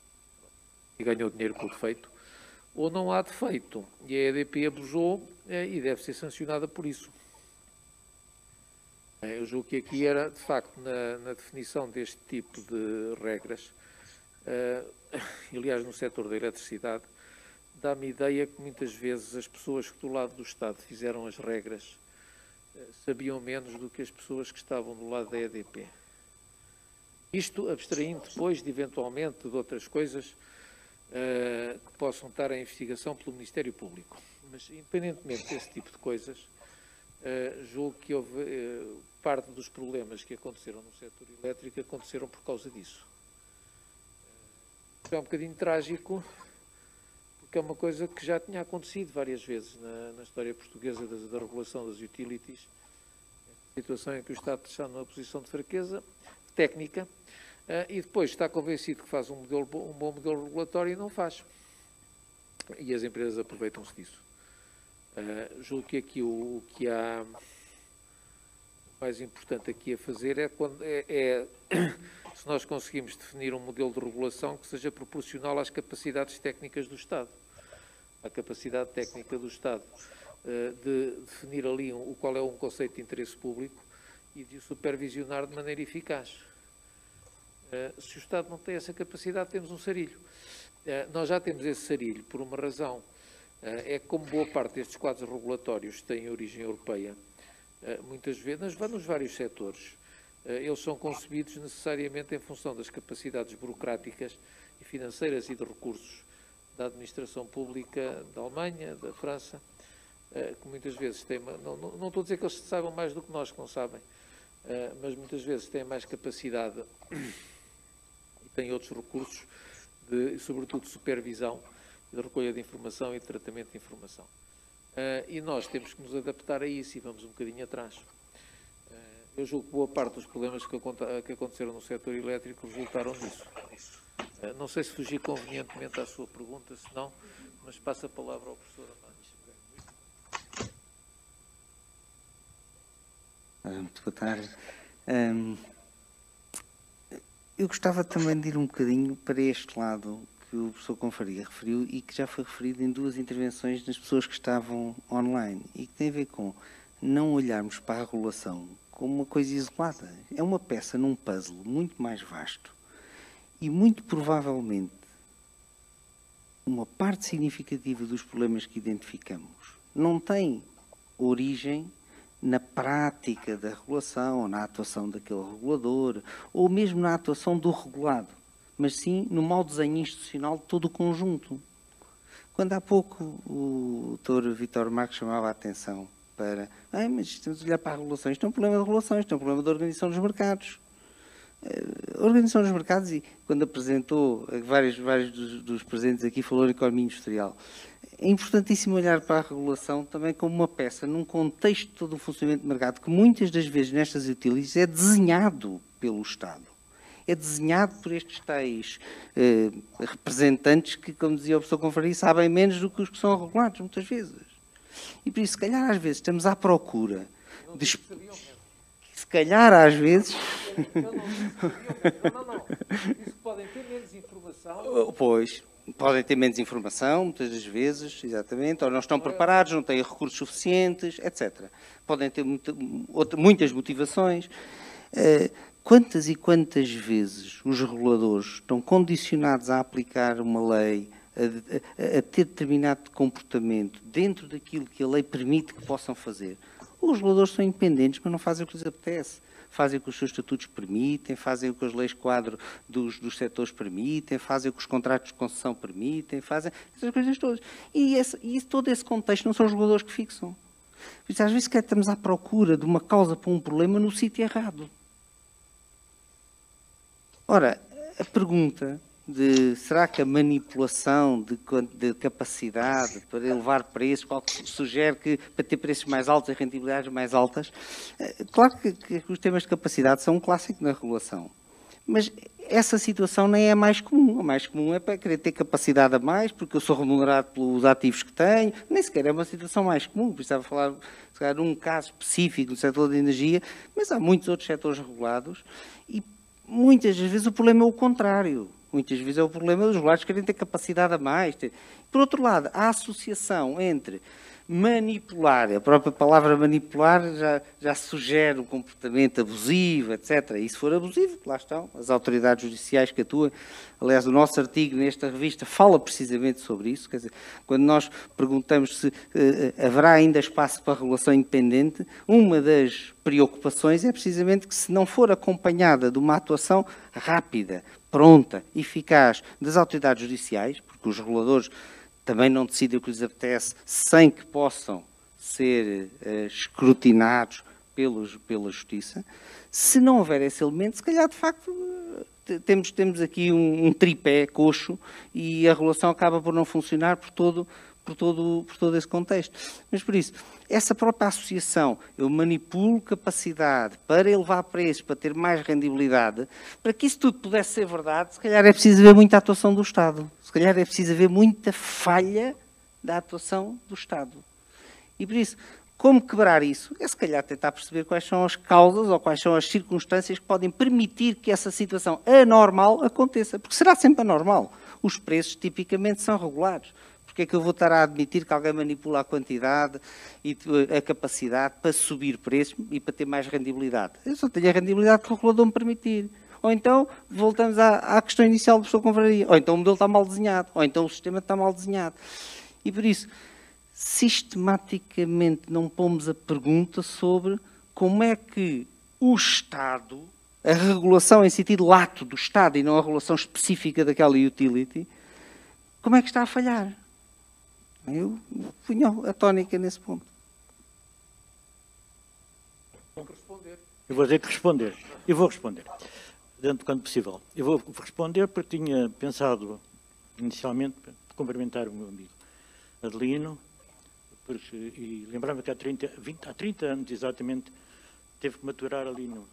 e ganhou dinheiro com o defeito, ou não há defeito, e a EDP abusou e deve ser sancionada por isso. Eu julgo que aqui era, de facto, na definição deste tipo de regras, aliás, no setor da eletricidade, dá-me a ideia que muitas vezes as pessoas que do lado do Estado fizeram as regras sabiam menos do que as pessoas que estavam do lado da EDP. Isto abstraindo depois de, eventualmente, de outras coisas que possam estar em investigação pelo Ministério Público. Mas, independentemente desse tipo de coisas, julgo que houve parte dos problemas que aconteceram no setor elétrico aconteceram por causa disso. É um bocadinho trágico, porque é uma coisa que já tinha acontecido várias vezes na história portuguesa da regulação das utilities, situação em que o Estado está numa posição de fraqueza técnica e depois está convencido que faz um bom modelo regulatório e não faz. E as empresas aproveitam-se disso. Julgo que aqui o que há mais importante aqui a fazer é se nós conseguimos definir um modelo de regulação que seja proporcional às capacidades técnicas do Estado. A capacidade técnica do Estado de definir ali qual é um conceito de interesse público e de o supervisionar de maneira eficaz. Se o Estado não tem essa capacidade, temos um sarilho. Nós já temos esse sarilho por uma razão. É que como boa parte destes quadros regulatórios têm origem europeia, muitas vezes, nos vários setores, eles são concebidos necessariamente em função das capacidades burocráticas e financeiras e de recursos da administração pública da Alemanha, da França, que muitas vezes têm, não estou a dizer que eles saibam mais do que nós, que não sabem, mas muitas vezes têm mais capacidade e têm outros recursos, sobretudo de supervisão, de recolha de informação e de tratamento de informação. E nós temos que nos adaptar a isso e vamos um bocadinho atrás. Eu julgo que boa parte dos problemas que aconteceram no setor elétrico resultaram disso. Não sei se fugi convenientemente à sua pergunta, se não, mas passo a palavra ao professor Amantes. Muito boa tarde. Eu gostava também de ir um bocadinho para este lado que o professor Confraria referiu e que já foi referido em duas intervenções das pessoas que estavam online e que tem a ver com não olharmos para a regulação como uma coisa isolada. É uma peça num puzzle muito mais vasto e muito provavelmente uma parte significativa dos problemas que identificamos não tem origem na prática da regulação ou na atuação daquele regulador ou mesmo na atuação do regulado, mas sim no mau desenho institucional de todo o conjunto. Quando há pouco o Dr. Vítor Marques chamava a atenção para mas temos de olhar para a regulação, isto é um problema de regulação, isto é um problema da organização dos mercados. A organização dos mercados, e quando apresentou, vários dos presentes aqui falou em economia industrial, é importantíssimo olhar para a regulação também como uma peça num contexto de todo o funcionamento do mercado, que muitas das vezes nestas utilities é desenhado pelo Estado. É desenhado por estes tais representantes que, como dizia o professor Confraria, sabem menos do que os que são regulados, muitas vezes. E por isso, se calhar, às vezes, estamos à procura de... Se calhar, às vezes... Não. Isso podem ter menos informação. Pois, podem ter menos informação, muitas das vezes, exatamente, ou não estão preparados, não têm recursos suficientes, etc. Podem ter muitas motivações. Quantas e quantas vezes os reguladores estão condicionados a aplicar uma lei, a ter determinado comportamento dentro daquilo que a lei permite que possam fazer? Os reguladores são independentes, mas não fazem o que lhes apetece. Fazem o que os seus estatutos permitem, fazem o que as leis quadro dos setores permitem, fazem o que os contratos de concessão permitem, fazem essas coisas todas. E todo esse contexto não são os reguladores que fixam. Por isso, às vezes, estamos à procura de uma causa para um problema no sítio errado. Ora, a pergunta de será que a manipulação de capacidade para elevar preços, qual que sugere que para ter preços mais altos e rentabilidades mais altas, claro que os temas de capacidade são um clássico na regulação. Mas essa situação nem é a mais comum. A mais comum é para querer ter capacidade a mais, porque eu sou remunerado pelos ativos que tenho. Nem sequer é uma situação mais comum. Precisava falar, se calhar, num caso específico no setor da energia, mas há muitos outros setores regulados e muitas vezes o problema é o contrário. Muitas vezes é o problema dos regulados querem ter capacidade a mais. Por outro lado, a associação entre manipular, a própria palavra manipular já sugere um comportamento abusivo, etc. E se for abusivo, lá estão as autoridades judiciais que atuam. Aliás, o nosso artigo nesta revista fala precisamente sobre isso. Quer dizer, quando nós perguntamos se haverá ainda espaço para regulação independente, uma das preocupações é precisamente que, se não for acompanhada de uma atuação rápida, pronta, eficaz das autoridades judiciais, porque os reguladores também não decidem o que lhes apetece sem que possam ser escrutinados pela Justiça. Se não houver esse elemento, se calhar, de facto, temos aqui um tripé coxo e a regulação acaba por não funcionar por todo esse contexto. Mas, por isso, essa própria associação, eu manipulo capacidade para elevar preços, para ter mais rendibilidade, para que isso tudo pudesse ser verdade, se calhar é preciso ver muita atuação do Estado. Se calhar é preciso ver muita falha da atuação do Estado. E, por isso, como quebrar isso? É, se calhar, tentar perceber quais são as causas ou quais são as circunstâncias que podem permitir que essa situação anormal aconteça. Porque será sempre anormal. Os preços, tipicamente, são regulares. Porque é que eu vou estar a admitir que alguém manipula a quantidade e a capacidade para subir preços e para ter mais rendibilidade? Eu só tenho a rendibilidade que o regulador me permitir. Ou então, voltamos à questão inicial do professor Confraria. Ou então o modelo está mal desenhado. Ou então o sistema está mal desenhado. E por isso, sistematicamente não pomos a pergunta sobre como é que o Estado, a regulação em sentido lato do Estado e não a regulação específica daquela utility, como é que está a falhar? Eu punho a tónica nesse ponto. Eu vou ter que responder. Eu vou responder, dentro do quanto possível. Eu vou responder porque tinha pensado, inicialmente, cumprimentar o meu amigo Adelino, e lembrar-me que há 30 anos, exatamente, teve que maturar ali no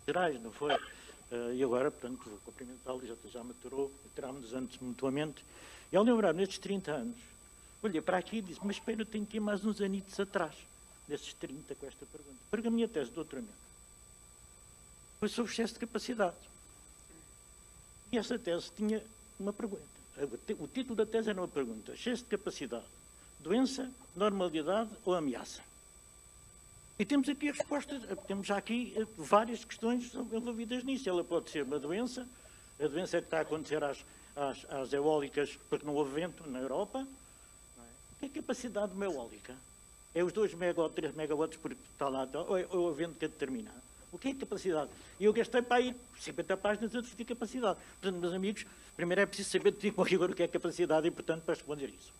Gerais, não foi? E agora, portanto, vou cumprimentá-lo, já maturou, maturámos antes mutuamente. E ao lembrar nestes 30 anos, olhei para aqui e disse, mas espera, eu tenho que ir mais uns anitos atrás, desses 30 com esta pergunta. Porque a minha tese de doutoramento foi sobre excesso de capacidade. E essa tese tinha uma pergunta. O título da tese era uma pergunta: excesso de capacidade, doença, normalidade ou ameaça? E temos aqui a resposta, temos já aqui várias questões envolvidas nisso. Ela pode ser uma doença, a doença que está a acontecer às eólicas porque não houve vento na Europa. O que é a capacidade de uma eólica? É os 2 megawatts, 3 megawatts porque está lá, ou é o vento que a determina? O que é a capacidade? E eu gastei para aí 50 páginas a definir capacidade. Portanto, meus amigos, primeiro é preciso saber definir com rigor o que é capacidade e, portanto, para responder isso.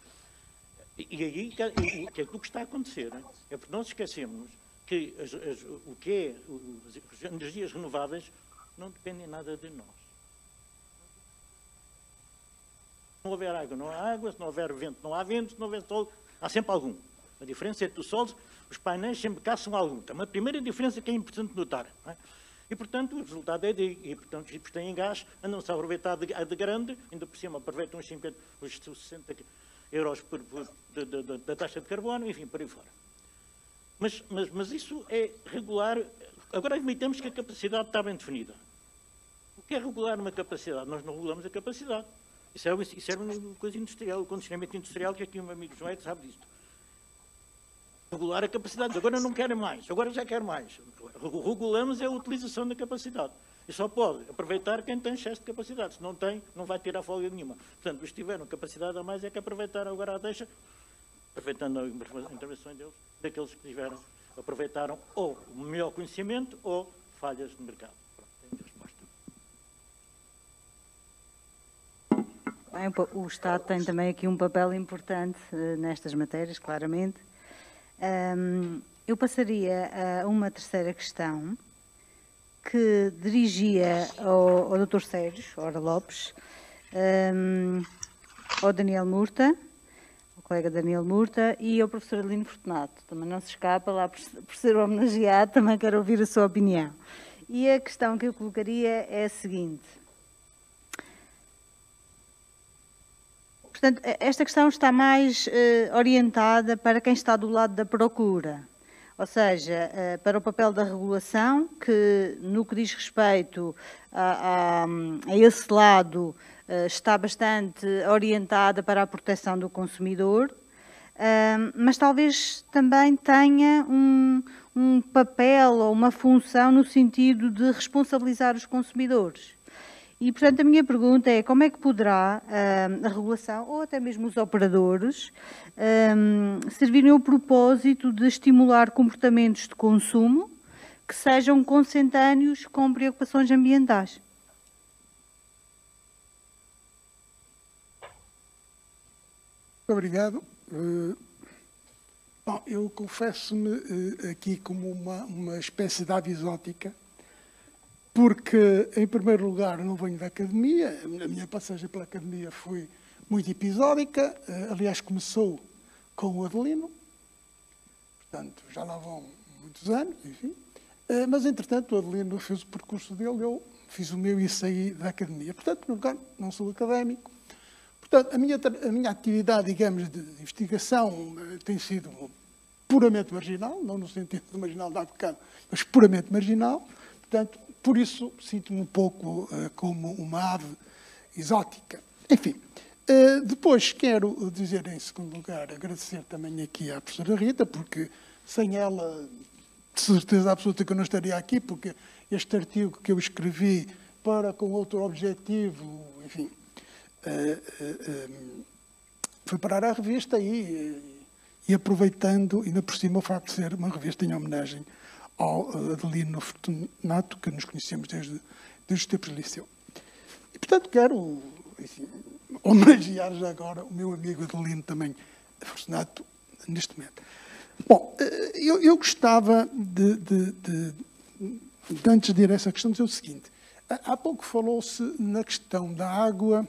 E aí, que é o que está a acontecer, é porque nós esquecemos que as energias renováveis não dependem nada de nós. Se não houver água, não há água. Se não houver vento, não há vento. Se não houver sol, há sempre algum. A diferença entre o sol, os painéis sempre caçam algum. Então, a primeira diferença que é importante notar. Não é? E, portanto, o resultado é e portanto, os tipos têm gás, andam-se a aproveitar de grande, ainda por cima aproveitam os 60 euros da taxa de carbono, enfim, por aí fora. Mas isso é regular. Agora admitamos que a capacidade está bem definida. O que é regular uma capacidade? Nós não regulamos a capacidade. Isso é uma coisa industrial, o condicionamento industrial, que aqui o meu amigo João sabe disto. Regular a capacidade. Agora não quero mais, agora já quero mais. Regulamos a utilização da capacidade. E só pode aproveitar quem tem excesso de capacidade. Se não tem, não vai tirar folga nenhuma. Portanto, os que tiveram capacidade a mais é que aproveitaram agora a deixa, aproveitando a intervenção deles, daqueles que tiveram, aproveitaram ou o melhor conhecimento ou falhas de mercado. Pronto, tenho a resposta. Bem, o Estado tem também aqui um papel importante nestas matérias, claramente. Eu passaria a uma terceira questão que dirigia ao Dr. Sérgio Ora Lopes, ao Daniel Murta, ao colega Daniel Murta, e ao professor Adelino Fortunato. Também não se escapa, lá por ser homenageado, também quero ouvir a sua opinião. E a questão que eu colocaria é a seguinte. Portanto, esta questão está mais orientada para quem está do lado da procura, ou seja, para o papel da regulação, que no que diz respeito a esse lado está bastante orientada para a proteção do consumidor, mas talvez também tenha um papel ou uma função no sentido de responsabilizar os consumidores. E, portanto, a minha pergunta é como é que poderá a regulação, ou até mesmo os operadores, servirem ao propósito de estimular comportamentos de consumo que sejam consentâneos com preocupações ambientais? Obrigado. Bom, eu confesso-me aqui como uma espécie de ave exótica, porque, em primeiro lugar, não venho da academia, a minha passagem pela academia foi muito episódica, aliás, começou com o Adelino, portanto, já lá vão muitos anos, enfim, mas, entretanto, o Adelino fez o percurso dele, eu fiz o meu e saí da academia. Portanto, em primeiro lugar, não sou académico. Portanto, a minha atividade, digamos, de investigação tem sido puramente marginal, não no sentido de marginal de há bocado, mas puramente marginal. Portanto, por isso, sinto-me um pouco como uma ave exótica. Enfim, depois quero dizer, em segundo lugar, agradecer também aqui à professora Rita, porque sem ela, de certeza absoluta que eu não estaria aqui, porque este artigo que eu escrevi para com outro objetivo, enfim, foi parar à revista e aproveitando, ainda por cima, o facto de ser uma revista em homenagem ao Adelino Fortunato, que nos conhecemos desde os tempos de liceu. E, portanto, quero, enfim, homenagear já agora o meu amigo Adelino também Fortunato, neste momento. Bom, eu gostava antes de ir a essa questão, dizer o seguinte. Há pouco falou-se na questão da água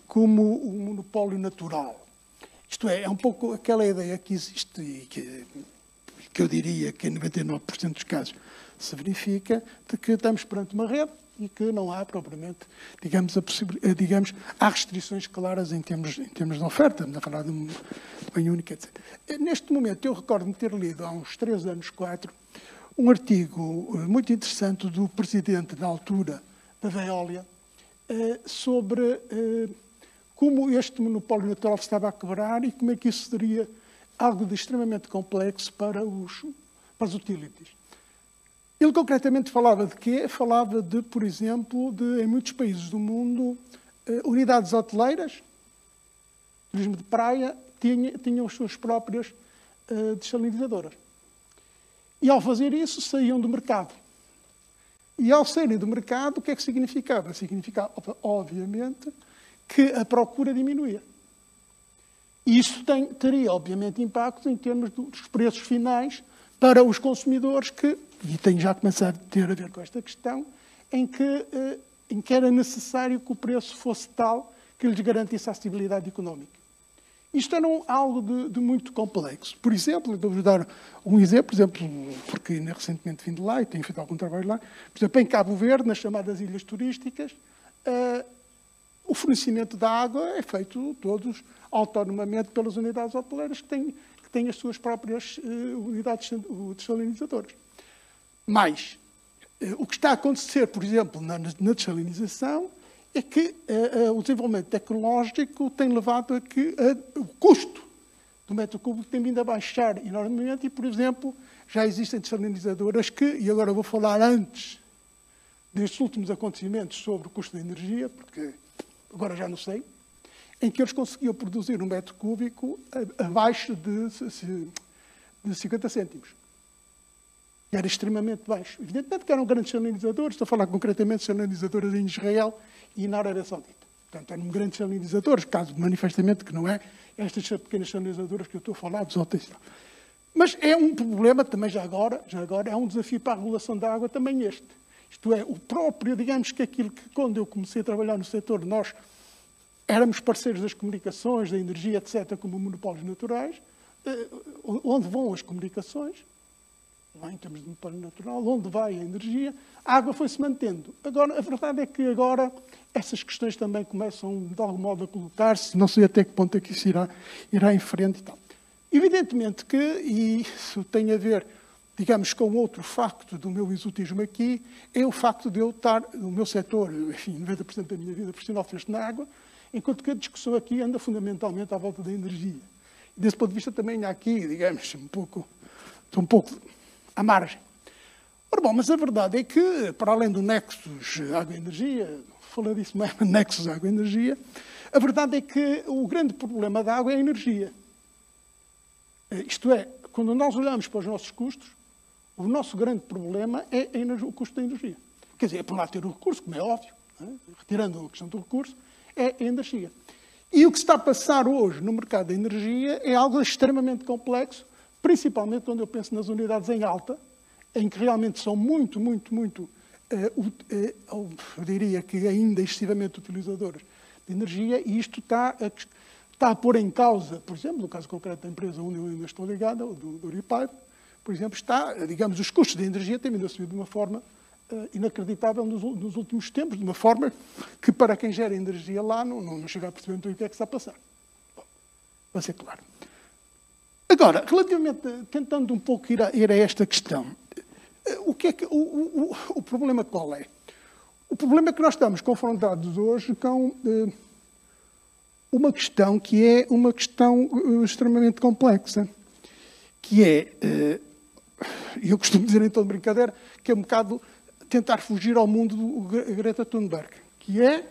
como um monopólio natural. Isto é um pouco aquela ideia que existe e que eu diria que em 99% dos casos se verifica, de que estamos perante uma rede e que não há propriamente, digamos, há restrições claras em termos de oferta, na falar de uma única, etc. Neste momento, eu recordo-me ter lido há uns 3 anos, 4, um artigo muito interessante do presidente, na altura, da Veolia, sobre como este monopólio natural se estava a quebrar e como é que isso seria algo de extremamente complexo para as utilities. Ele concretamente falava de quê? Falava de, por exemplo, em muitos países do mundo, unidades hoteleiras, turismo de praia, tinham as suas próprias desalinizadoras. E ao fazer isso, saíam do mercado. E ao saírem do mercado, o que é que significava? Significava, obviamente, que a procura diminuía. E isso teria, obviamente, impacto em termos dos preços finais para os consumidores e tem já começado a ter a ver com esta questão, em que era necessário que o preço fosse tal que lhes garantisse a acessibilidade económica. Isto era algo de muito complexo. Por exemplo, vou-vos dar um exemplo, porque ainda recentemente vim de lá e tenho feito algum trabalho lá. Por exemplo, em Cabo Verde, nas chamadas ilhas turísticas, o fornecimento da água é feito todos autonomamente pelas unidades hoteleiras que têm as suas próprias unidades desalinizadoras. Mas o que está a acontecer, por exemplo, na desalinização, é que o desenvolvimento tecnológico tem levado a que o custo do metro cúbico tem vindo a baixar enormemente e, por exemplo, já existem desalinizadoras e agora vou falar antes destes últimos acontecimentos sobre o custo da energia, porque agora já não sei, em que eles conseguiam produzir um metro cúbico abaixo de 50 cêntimos. E era extremamente baixo. Evidentemente que eram grandes desalinizadores, estou a falar concretamente de desalinizadoras em Israel e na Arábia Saudita. Portanto, eram grandes salinizadores, caso manifestamente que não é estas pequenas salinizadoras que eu estou a falar, dos hotéis. Mas é um problema também, já agora é um desafio para a regulação da água também este. Isto é, o próprio, digamos que aquilo que quando eu comecei a trabalhar no setor, nós éramos parceiros das comunicações, da energia, etc., como monopólios naturais, onde vão as comunicações, não é, em termos de monopólio natural, onde vai a energia, a água foi-se mantendo. Agora, a verdade é que agora essas questões também começam, de algum modo, a colocar-se, não sei até que ponto é que isso irá em frente e tal. Evidentemente que, e isso tem a ver, digamos, com outro facto do meu exotismo aqui, é o facto de eu estar, no meu setor, enfim, 90% da minha vida profissional fez na água, enquanto que a discussão aqui anda fundamentalmente à volta da energia. E desse ponto de vista também há aqui, digamos, estou um pouco à margem. Ora bom, mas a verdade é que, para além do nexus água-energia, falando disso mesmo, nexus água-energia, a verdade é que o grande problema da água é a energia. Isto é, quando nós olhamos para os nossos custos, o nosso grande problema é o custo da energia. Quer dizer, é por lá ter o recurso, como é óbvio, não é? Retirando a questão do recurso, é a energia. E o que se está a passar hoje no mercado da energia é algo extremamente complexo, principalmente quando eu penso nas unidades em alta, em que realmente são muito, eu diria que ainda excessivamente utilizadoras de energia, e isto está a pôr em causa, por exemplo, no caso concreto da empresa onde eu ainda estou ligado, do Uripipe, por exemplo, digamos, os custos de energia têm vindo a subir de uma forma inacreditável nos últimos tempos, de uma forma que para quem gera energia lá não chega a perceber muito o que é que está a passar. Bom, para ser claro. Agora, relativamente, tentando um pouco ir a esta questão, o problema qual é? O problema é que nós estamos confrontados hoje com uma questão que é uma questão extremamente complexa, que é, eu costumo dizer em toda brincadeira, que é um bocado tentar fugir ao mundo do Greta Thunberg, que é,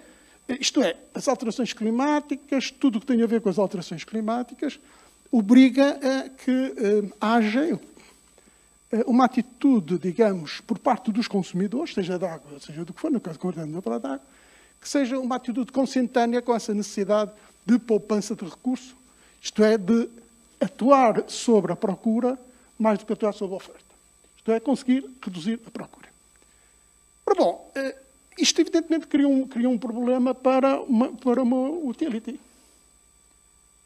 isto é, as alterações climáticas, tudo o que tem a ver com as alterações climáticas, obriga a que haja uma atitude, digamos, por parte dos consumidores, seja de água, seja do que for, no caso concreto da palavra de água, que seja uma atitude consentânea com essa necessidade de poupança de recurso, isto é, de atuar sobre a procura mais do que atuar sobre a oferta. Isto é, conseguir reduzir a procura. Ora bom, isto evidentemente cria um problema para uma utility.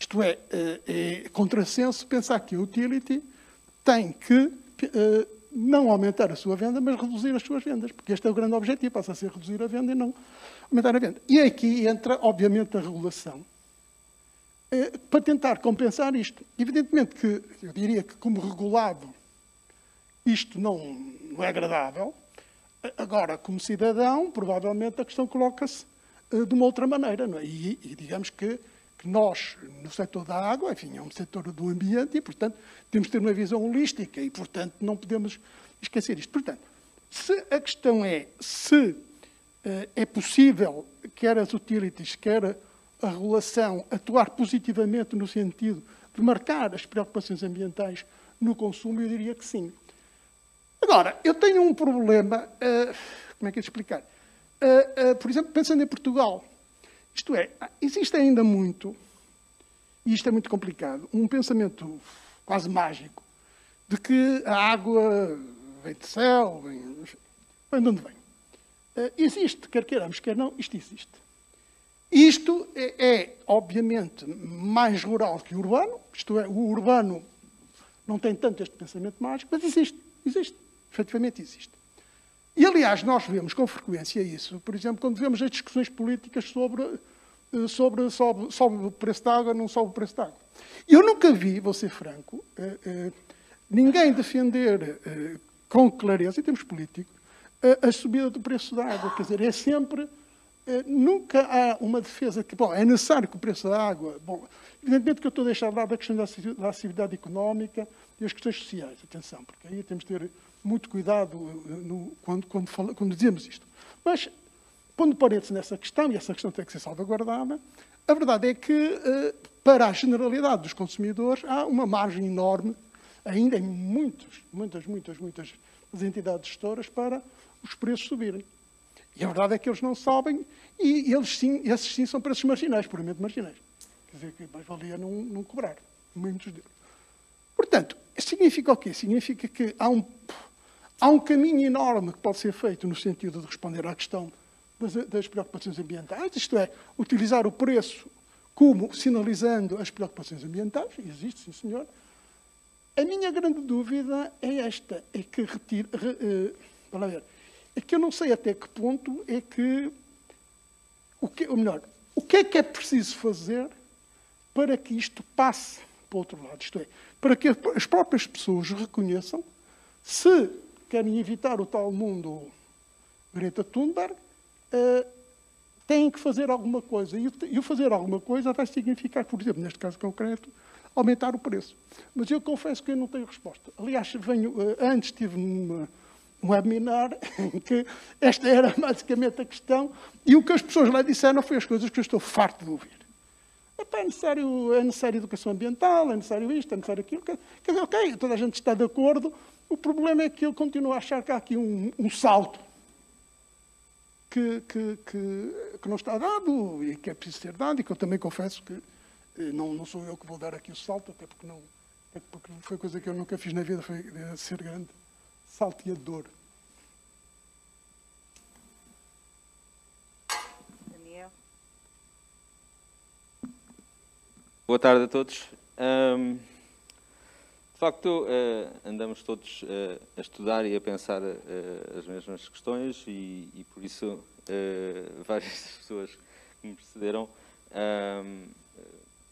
Isto é contrassenso pensar que a utility tem que não aumentar a sua venda, mas reduzir as suas vendas, porque este é o grande objetivo, passa a ser reduzir a venda e não aumentar a venda. E aqui entra, obviamente, a regulação, para tentar compensar isto. Evidentemente que, eu diria que como regulado, isto não é agradável. Agora, como cidadão, provavelmente a questão coloca-se de uma outra maneira, não é? E digamos que nós, no setor da água, enfim, é um setor do ambiente e, portanto, temos de ter uma visão holística e, portanto, não podemos esquecer isto. Portanto, se a questão é se é possível, quer as utilities, quer a regulação, atuar positivamente no sentido de marcar as preocupações ambientais no consumo, eu diria que sim. Agora, eu tenho um problema, como é que é de explicar? Por exemplo, pensando em Portugal, isto é, existe ainda muito, e isto é muito complicado, um pensamento quase mágico de que a água vem do céu, vem de onde vem. Existe, quer queiramos, quer não, isto existe. Isto é, obviamente, mais rural que o urbano, isto é, o urbano não tem tanto este pensamento mágico, mas existe, efetivamente existe. E, aliás, nós vemos com frequência isso, por exemplo, quando vemos as discussões políticas sobre sobe o preço da água, não sobe o preço da água. Eu nunca vi, vou ser franco, ninguém defender com clareza, em termos políticos, a subida do preço da água. Quer dizer, é sempre... nunca há uma defesa que, bom, é necessário que o preço da água... Bom, evidentemente que eu estou a deixar de lado a questão da atividade económica e as questões sociais, atenção, porque aí temos de ter muito cuidado quando dizemos isto. Mas, pondo parênteses nessa questão, e essa questão tem que ser salvaguardada, a verdade é que, para a generalidade dos consumidores, há uma margem enorme, ainda em muitas das entidades gestoras, para os preços subirem. E a verdade é que eles não sobem e esses sim são preços marginais, puramente marginais. Quer dizer, que mais valia não cobrar, muitos deles. Portanto, significa o quê? Significa que há um caminho enorme que pode ser feito no sentido de responder à questão das preocupações ambientais, isto é, utilizar o preço como sinalizando as preocupações ambientais, existe, sim senhor. A minha grande dúvida é esta, é que é que eu não sei até que ponto é que, o que é preciso fazer para que isto passe para o outro lado, isto é, para que as próprias pessoas reconheçam, se querem evitar o tal mundo Greta Thunberg, têm que fazer alguma coisa. E o fazer alguma coisa vai significar, por exemplo, neste caso concreto, aumentar o preço. Mas eu confesso que eu não tenho resposta. Aliás, antes tive um webinar em que esta era basicamente a questão, e o que as pessoas lá disseram foi as coisas que eu estou farto de ouvir. É necessário educação ambiental, é necessário isto, é necessário aquilo. Quer dizer, ok, toda a gente está de acordo. O problema é que eu continuo a achar que há aqui um salto que não está dado e que é preciso ser dado, e que eu também confesso que não sou eu que vou dar aqui o salto, até porque foi coisa que eu nunca fiz na vida, foi ser grande salteador. Daniel. Boa tarde a todos. De facto, andamos todos a estudar e a pensar as mesmas questões e por isso várias pessoas que me precederam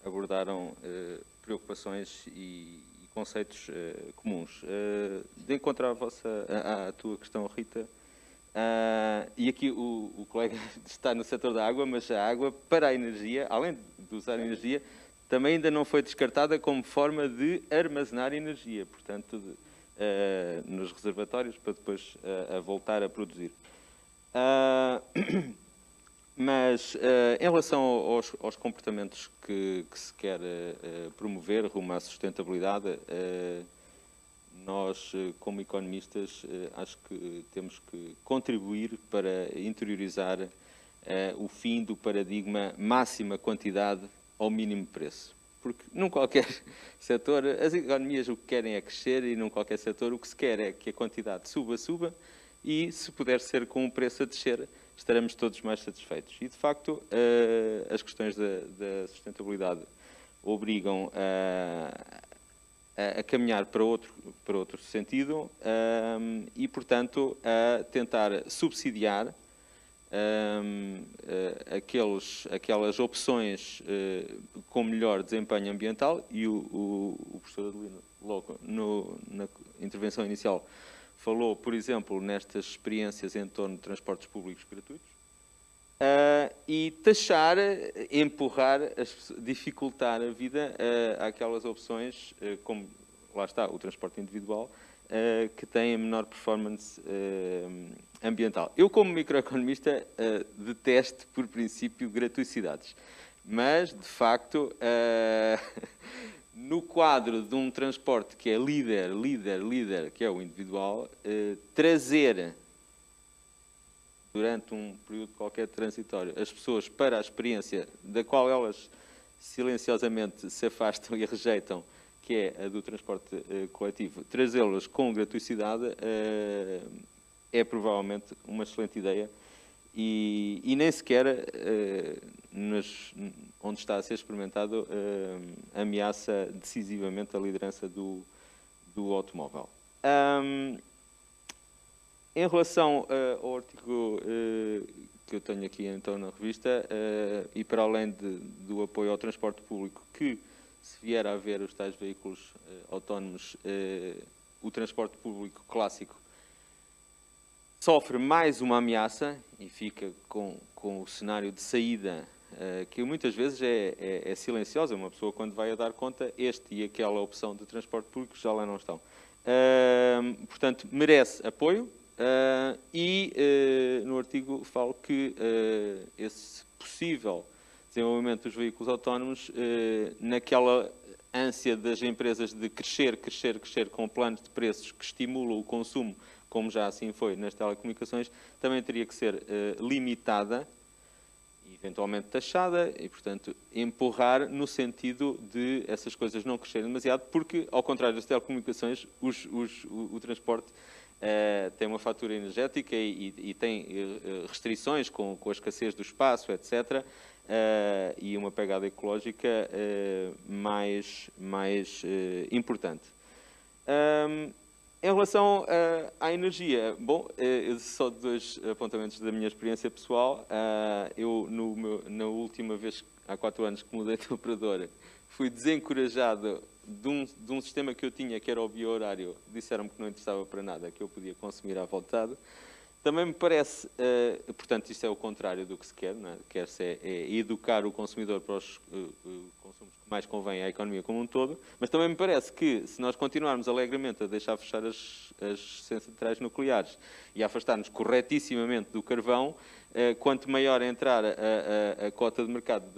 abordaram preocupações e conceitos comuns. De encontro à tua questão, Rita, e aqui o colega está no setor da água, mas a água para a energia, além de usar energia, também ainda não foi descartada como forma de armazenar energia, portanto, nos reservatórios, para depois a voltar a produzir. Mas, em relação aos comportamentos que se quer promover rumo à sustentabilidade, nós, como economistas, acho que temos que contribuir para interiorizar o fim do paradigma máxima quantidade ao mínimo preço. Porque num qualquer setor, as economias o que querem é crescer e num qualquer setor o que se quer é que a quantidade suba e, se puder ser com o preço a descer, estaremos todos mais satisfeitos. E, de facto, as questões da sustentabilidade obrigam a caminhar para outro sentido e, portanto, a tentar subsidiar aquelas opções com melhor desempenho ambiental, e o professor Adelino, logo na intervenção inicial, falou, por exemplo, nestas experiências em torno de transportes públicos gratuitos, e taxar, empurrar, dificultar a vida àquelas opções, como, lá está, o transporte individual, que têm a menor performance ambiental. Eu, como microeconomista, detesto, por princípio, gratuicidades. Mas, de facto, no quadro de um transporte que é líder, que é o individual, trazer, durante um período qualquer transitório, as pessoas para a experiência da qual elas silenciosamente se afastam e rejeitam, que é a do transporte coletivo, trazê-las com gratuicidade é provavelmente uma excelente ideia e nem sequer, onde está a ser experimentado, ameaça decisivamente a liderança do automóvel. Em relação ao artigo que eu tenho aqui então na revista, e para além do apoio ao transporte público, que se vier a haver os tais veículos autónomos, o transporte público clássico sofre mais uma ameaça e fica com o cenário de saída, que muitas vezes é silenciosa. Uma pessoa, quando vai a dar conta, este e aquela opção de transporte público já lá não estão. Portanto, merece apoio e no artigo falo que esse possível desenvolvimento dos veículos autónomos, naquela ânsia das empresas de crescer com planos de preços que estimulam o consumo como já assim foi nas telecomunicações, também teria que ser limitada, eventualmente taxada e, portanto, empurrar no sentido de essas coisas não crescerem demasiado, porque, ao contrário das telecomunicações, o transporte tem uma fatura energética e tem restrições com a escassez do espaço, etc., e uma pegada ecológica mais importante. Em relação à energia, bom, só 2 apontamentos da minha experiência pessoal. Eu, na última vez, há 4 anos que mudei de operadora, fui desencorajado de um sistema que eu tinha, que era o bio-horário. Disseram-me que não interessava para nada, que eu podia consumir à vontade. Também me parece, portanto, isto é o contrário do que se quer, não é? Quer-se é educar o consumidor para os consumos que mais convém à economia como um todo, mas também me parece que, se nós continuarmos alegremente a deixar fechar as centrais nucleares e a afastar-nos corretissimamente do carvão, quanto maior entrar a cota de mercado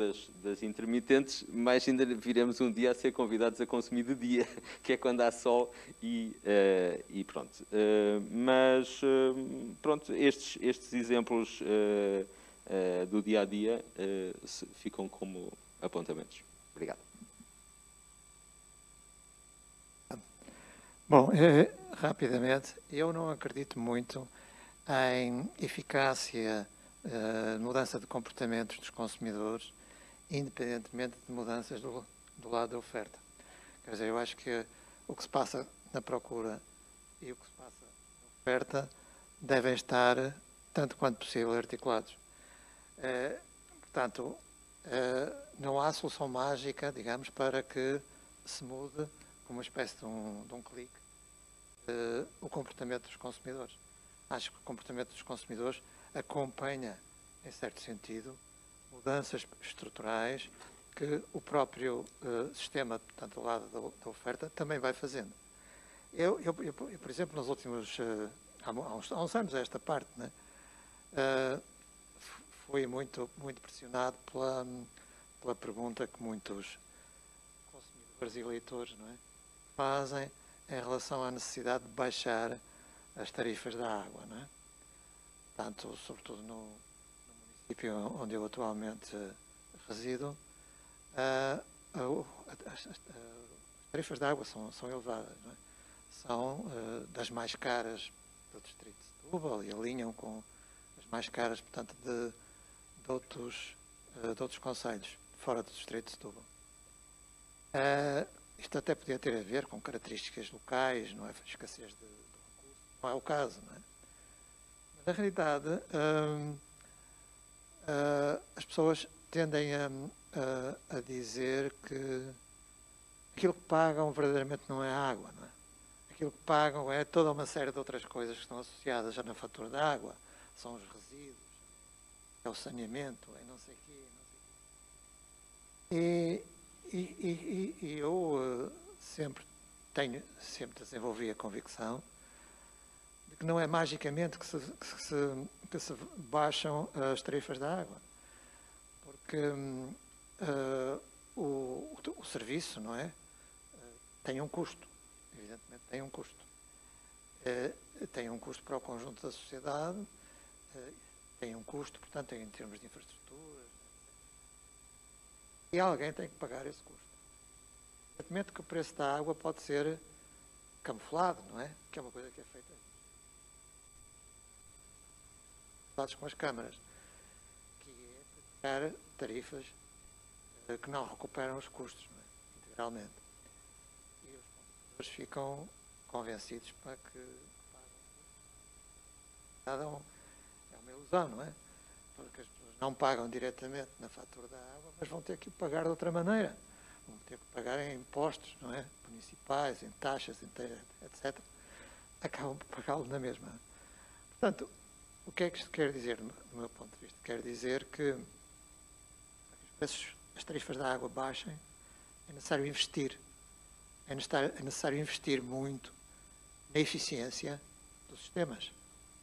das intermitentes, mais ainda viremos um dia a ser convidados a consumir de dia, que é quando há sol e pronto. Mas, pronto, estes exemplos do dia-a-dia ficam como apontamentos. Obrigado. Bom, rapidamente, eu não acredito muito em eficácia, mudança de comportamentos dos consumidores, independentemente de mudanças do lado da oferta. Quer dizer, eu acho que o que se passa na procura e o que se passa na oferta devem estar, tanto quanto possível, articulados. Portanto, não há solução mágica, digamos, para que se mude, como uma espécie de um clique, o comportamento dos consumidores. Acho que o comportamento dos consumidores acompanha, em certo sentido, mudanças estruturais que o próprio sistema, portanto, do lado da oferta, também vai fazendo. Eu por exemplo, nos últimos, há uns anos a esta parte, né, fui muito pressionado pela pergunta que muitos consumidores e leitores, não é, fazem em relação à necessidade de baixar as tarifas da água, não é? Portanto, sobretudo no município onde eu atualmente resido, as tarifas da água são elevadas, não é? São das mais caras do distrito de Setúbal e alinham com as mais caras, portanto, de outros concelhos fora do distrito de Setúbal. Isto até podia ter a ver com características locais, não é? Escassez de recursos, não é o caso, não é? Mas, na realidade, as pessoas tendem a dizer que aquilo que pagam verdadeiramente não é a água, não é? Aquilo que pagam é toda uma série de outras coisas que estão associadas já na fatura da água. São os resíduos, é o saneamento, é não sei o quê, não sei o quê. E eu sempre desenvolvi a convicção de que não é magicamente que se baixam as tarifas da água. Porque o serviço, não é? Tem um custo. Evidentemente tem um custo. Tem um custo para o conjunto da sociedade, tem um custo, portanto, em termos de infraestruturas. E alguém tem que pagar esse custo. Evidentemente que o preço da água pode ser camuflado, não é? Que é uma coisa que é feita com as câmaras, que é praticar tarifas que não recuperam os custos, não é? Integralmente. E os consumidores ficam convencidos para que pagam. É uma ilusão, não é? Porque as pessoas não pagam diretamente na fatura da água, mas vão ter que pagar de outra maneira. Vão ter que pagar em impostos, não é? Municipais, em taxas, etc. Acabam por pagá-lo na mesma. Portanto, o que é que isto quer dizer, do meu ponto de vista? Quer dizer que as tarifas da água baixem, é necessário investir. É necessário investir muito na eficiência dos sistemas,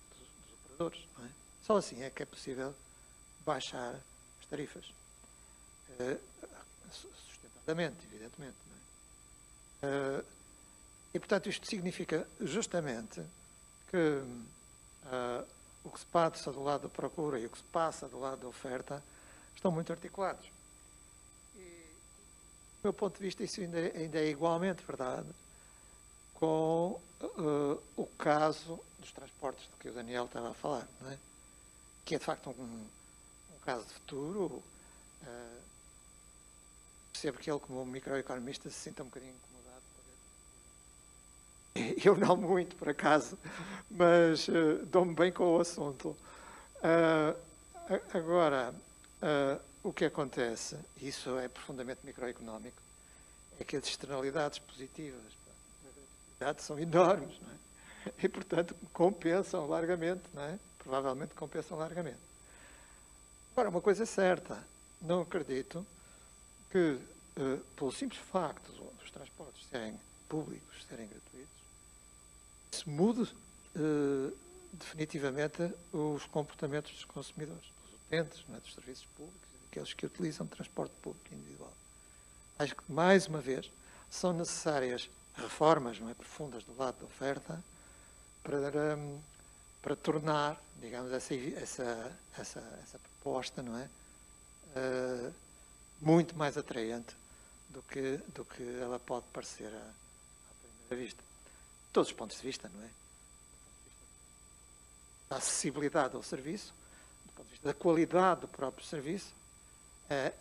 dos operadores, não é? Só assim é que é possível baixar as tarifas. Sustentadamente, evidentemente. Não é? E, portanto, isto significa justamente que o que se passa do lado da procura e o que se passa do lado da oferta estão muito articulados. E, do meu ponto de vista, isso ainda é igualmente verdade com o caso dos transportes de que o Daniel estava a falar, não é? Que é, de facto, um caso de futuro. Percebo que ele, como microeconomista, se sinta um bocadinho incomodado. Eu não muito, por acaso, mas dou-me bem com o assunto. Agora, o que acontece, e isso é profundamente microeconómico, é que as externalidades positivas da gratuidade são enormes, não é? E, portanto, compensam largamente, não é? Provavelmente compensam largamente. Agora, uma coisa é certa, não acredito que, pelo simples facto dos transportes serem públicos, serem gratuitos, se mude definitivamente os comportamentos dos consumidores, dos utentes, não é, dos serviços públicos, daqueles que utilizam transporte público individual. Acho que, mais uma vez, são necessárias reformas, não é, profundas do lado da oferta para tornar, digamos, essa proposta, não é, muito mais atraente do que ela pode parecer à primeira vista. De todos os pontos de vista, não é? Da acessibilidade ao serviço, do ponto de vista da qualidade do próprio serviço,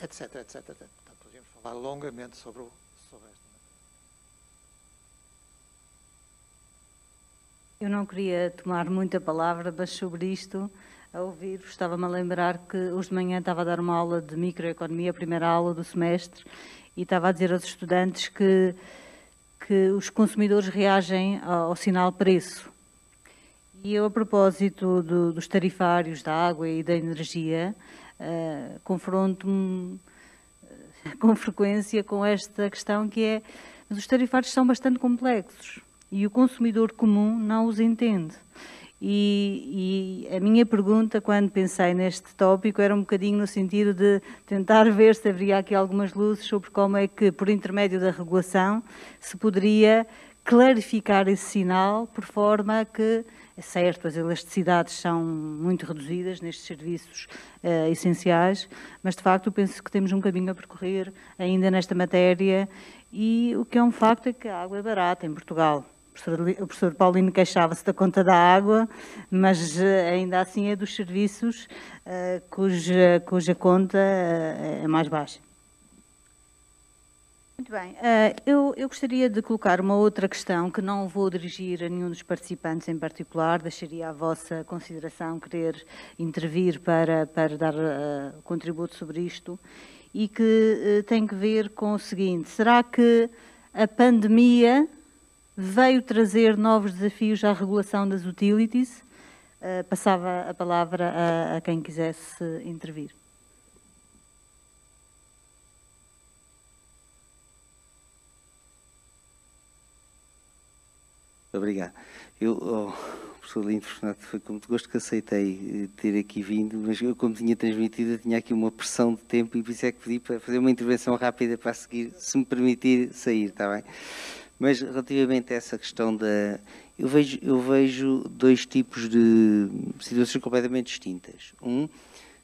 etc, etc, etc. Portanto, podíamos falar longamente sobre esta matéria. Eu não queria tomar muita palavra, mas sobre isto, a ouvir, estava-me a lembrar que hoje de manhã estava a dar uma aula de microeconomia, a primeira aula do semestre, e estava a dizer aos estudantes que os consumidores reagem ao sinal preço. E eu, a propósito dos tarifários da água e da energia, confronto-me com frequência com esta questão que é, mas os tarifários são bastante complexos e o consumidor comum não os entende. E a minha pergunta, quando pensei neste tópico, era um bocadinho no sentido de tentar ver se haveria aqui algumas luzes sobre como é que, por intermédio da regulação, se poderia clarificar esse sinal, por forma que, é certo, as elasticidades são muito reduzidas nestes serviços essenciais, mas, de facto, eu penso que temos um caminho a percorrer ainda nesta matéria, e o que é um facto é que a água é barata em Portugal. O professor Paulino queixava-se da conta da água, mas ainda assim é dos serviços cuja conta é mais baixa. Muito bem. Eu gostaria de colocar uma outra questão que não vou dirigir a nenhum dos participantes em particular, deixaria à vossa consideração querer intervir para dar contributo sobre isto, e que tem que ver com o seguinte: será que a pandemia veio trazer novos desafios à regulação das utilities? Passava a palavra a quem quisesse intervir. Obrigado. O professor Lindo Fortunato, foi com muito gosto que aceitei ter aqui vindo, mas eu, como tinha transmitido, eu tinha aqui uma pressão de tempo e por isso é que pedi para fazer uma intervenção rápida para seguir, se me permitir sair, está bem? Mas relativamente a essa questão eu vejo dois tipos de situações completamente distintas. Um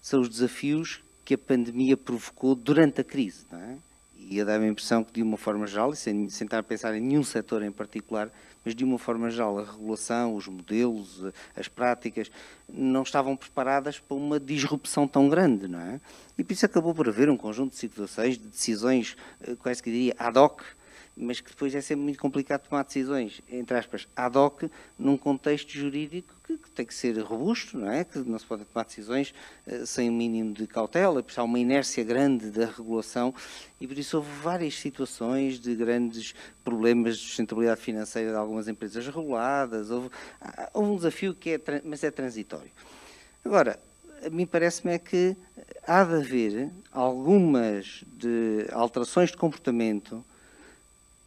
são os desafios que a pandemia provocou durante a crise, não é? E eu dá-me a impressão que, de uma forma geral, e sem estar a pensar em nenhum setor em particular, mas de uma forma geral, a regulação, os modelos, as práticas, não estavam preparadas para uma disrupção tão grande, não é? E por isso acabou por haver um conjunto de situações, de decisões, quase que diria, ad hoc, mas que depois é sempre muito complicado tomar decisões, entre aspas, ad hoc, num contexto jurídico que tem que ser robusto, não é? Que não se pode tomar decisões sem o mínimo de cautela, porque há uma inércia grande da regulação, e por isso houve várias situações de grandes problemas de sustentabilidade financeira de algumas empresas reguladas, houve um desafio que mas é transitório. Agora, a mim parece-me é que há de haver algumas alterações de comportamento,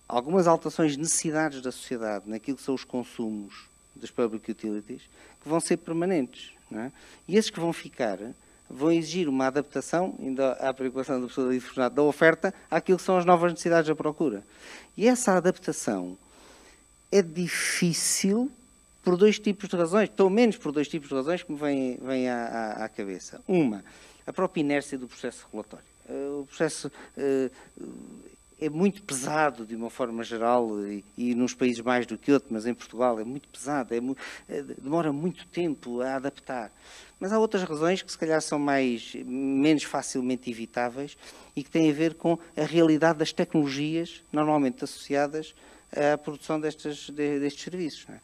algumas alterações de necessidades da sociedade naquilo que são os consumos das public utilities, que vão ser permanentes, não é? E esses que vão ficar vão exigir uma adaptação, ainda à preocupação do professor Lindo Fortunato, da oferta àquilo que são as novas necessidades da procura. E essa adaptação é difícil por dois tipos de razões, pelo menos por dois tipos de razões que me vêm à cabeça. Uma, a própria inércia do processo regulatório. O processo é muito pesado, de uma forma geral, e nos países mais do que outros, mas em Portugal é muito pesado, demora muito tempo a adaptar. Mas há outras razões que se calhar são menos facilmente evitáveis e que têm a ver com a realidade das tecnologias normalmente associadas à produção destes serviços. Não é?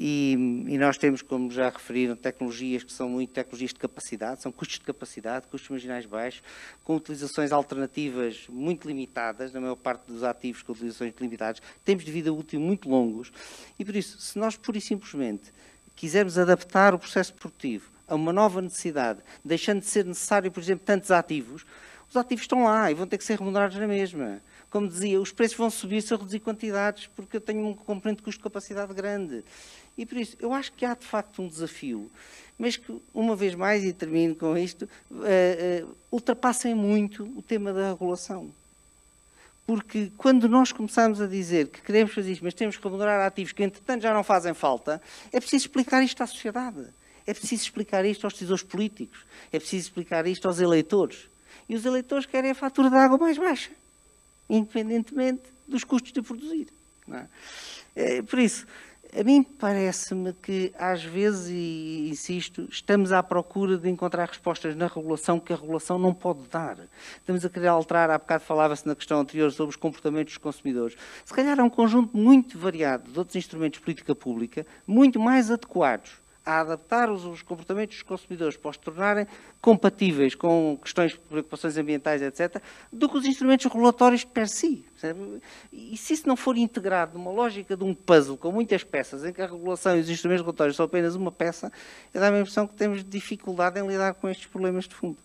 E nós temos, como já referiram, tecnologias que são muito tecnologias de capacidade, são custos de capacidade, custos marginais baixos, com utilizações alternativas muito limitadas, na maior parte dos ativos com utilizações limitadas, tempos de vida útil muito longos, e por isso, se nós pura e simplesmente quisermos adaptar o processo produtivo a uma nova necessidade, deixando de ser necessário, por exemplo, tantos ativos, os ativos estão lá e vão ter que ser remunerados na mesma. Como dizia, os preços vão subir se eu reduzir quantidades, porque eu tenho um componente de custo de capacidade grande. E por isso, eu acho que há de facto um desafio, mas que, uma vez mais, e termino com isto, ultrapassem muito o tema da regulação. Porque quando nós começamos a dizer que queremos fazer isto, mas temos que remunerar ativos que, entretanto, já não fazem falta, é preciso explicar isto à sociedade. É preciso explicar isto aos decisores políticos. É preciso explicar isto aos eleitores. E os eleitores querem a fatura de água mais baixa, independentemente dos custos de produzir. Não é? Por isso, a mim parece-me que, às vezes, e insisto, estamos à procura de encontrar respostas na regulação que a regulação não pode dar. Estamos a querer alterar, há bocado falava-se na questão anterior sobre os comportamentos dos consumidores. Se calhar há um conjunto muito variado de outros instrumentos de política pública, muito mais adequados a adaptar os comportamentos dos consumidores para os tornarem compatíveis com questões de preocupações ambientais, etc., do que os instrumentos regulatórios per si. Sabe? E se isso não for integrado numa lógica de um puzzle com muitas peças, em que a regulação e os instrumentos regulatórios são apenas uma peça, dá-me a impressão que temos dificuldade em lidar com estes problemas de fundo.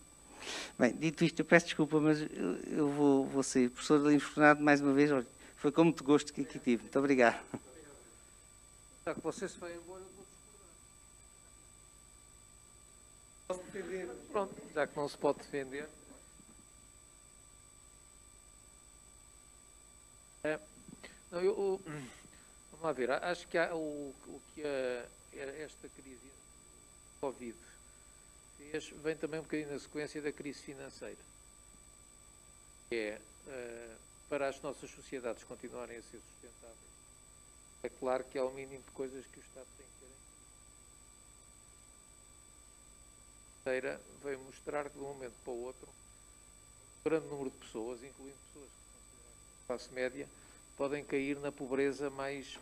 Bem, dito isto, eu peço desculpa, mas eu vou sair. Professor Adelino Fortunato, mais uma vez, olha, foi com muito gosto que aqui tive. Muito obrigado. Já que você se vai embora, pronto, já que não se pode defender. Vamos lá ver, acho que o que esta crise do Covid fez vem também um bocadinho na sequência da crise financeira. Para as nossas sociedades continuarem a ser sustentáveis, é claro que há o mínimo de coisas que o Estado tem que garantir. Veio mostrar que de um momento para o outro, um grande número de pessoas, incluindo pessoas que são consideradas de classe média, podem cair na pobreza mais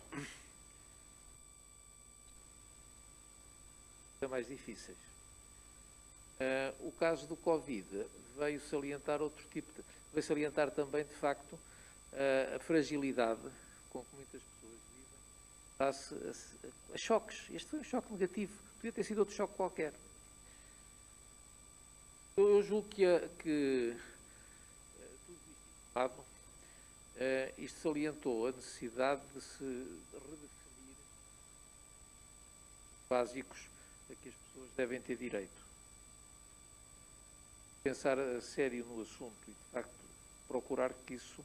difíceis. O caso do Covid veio salientar veio salientar também, de facto, a fragilidade com que muitas pessoas vivem face a choques. Este foi um choque negativo, podia ter sido outro choque qualquer. Eu julgo que tudo isto salientou a necessidade de se redefinir básicos a que as pessoas devem ter direito. Pensar a sério no assunto e, de facto, procurar que isso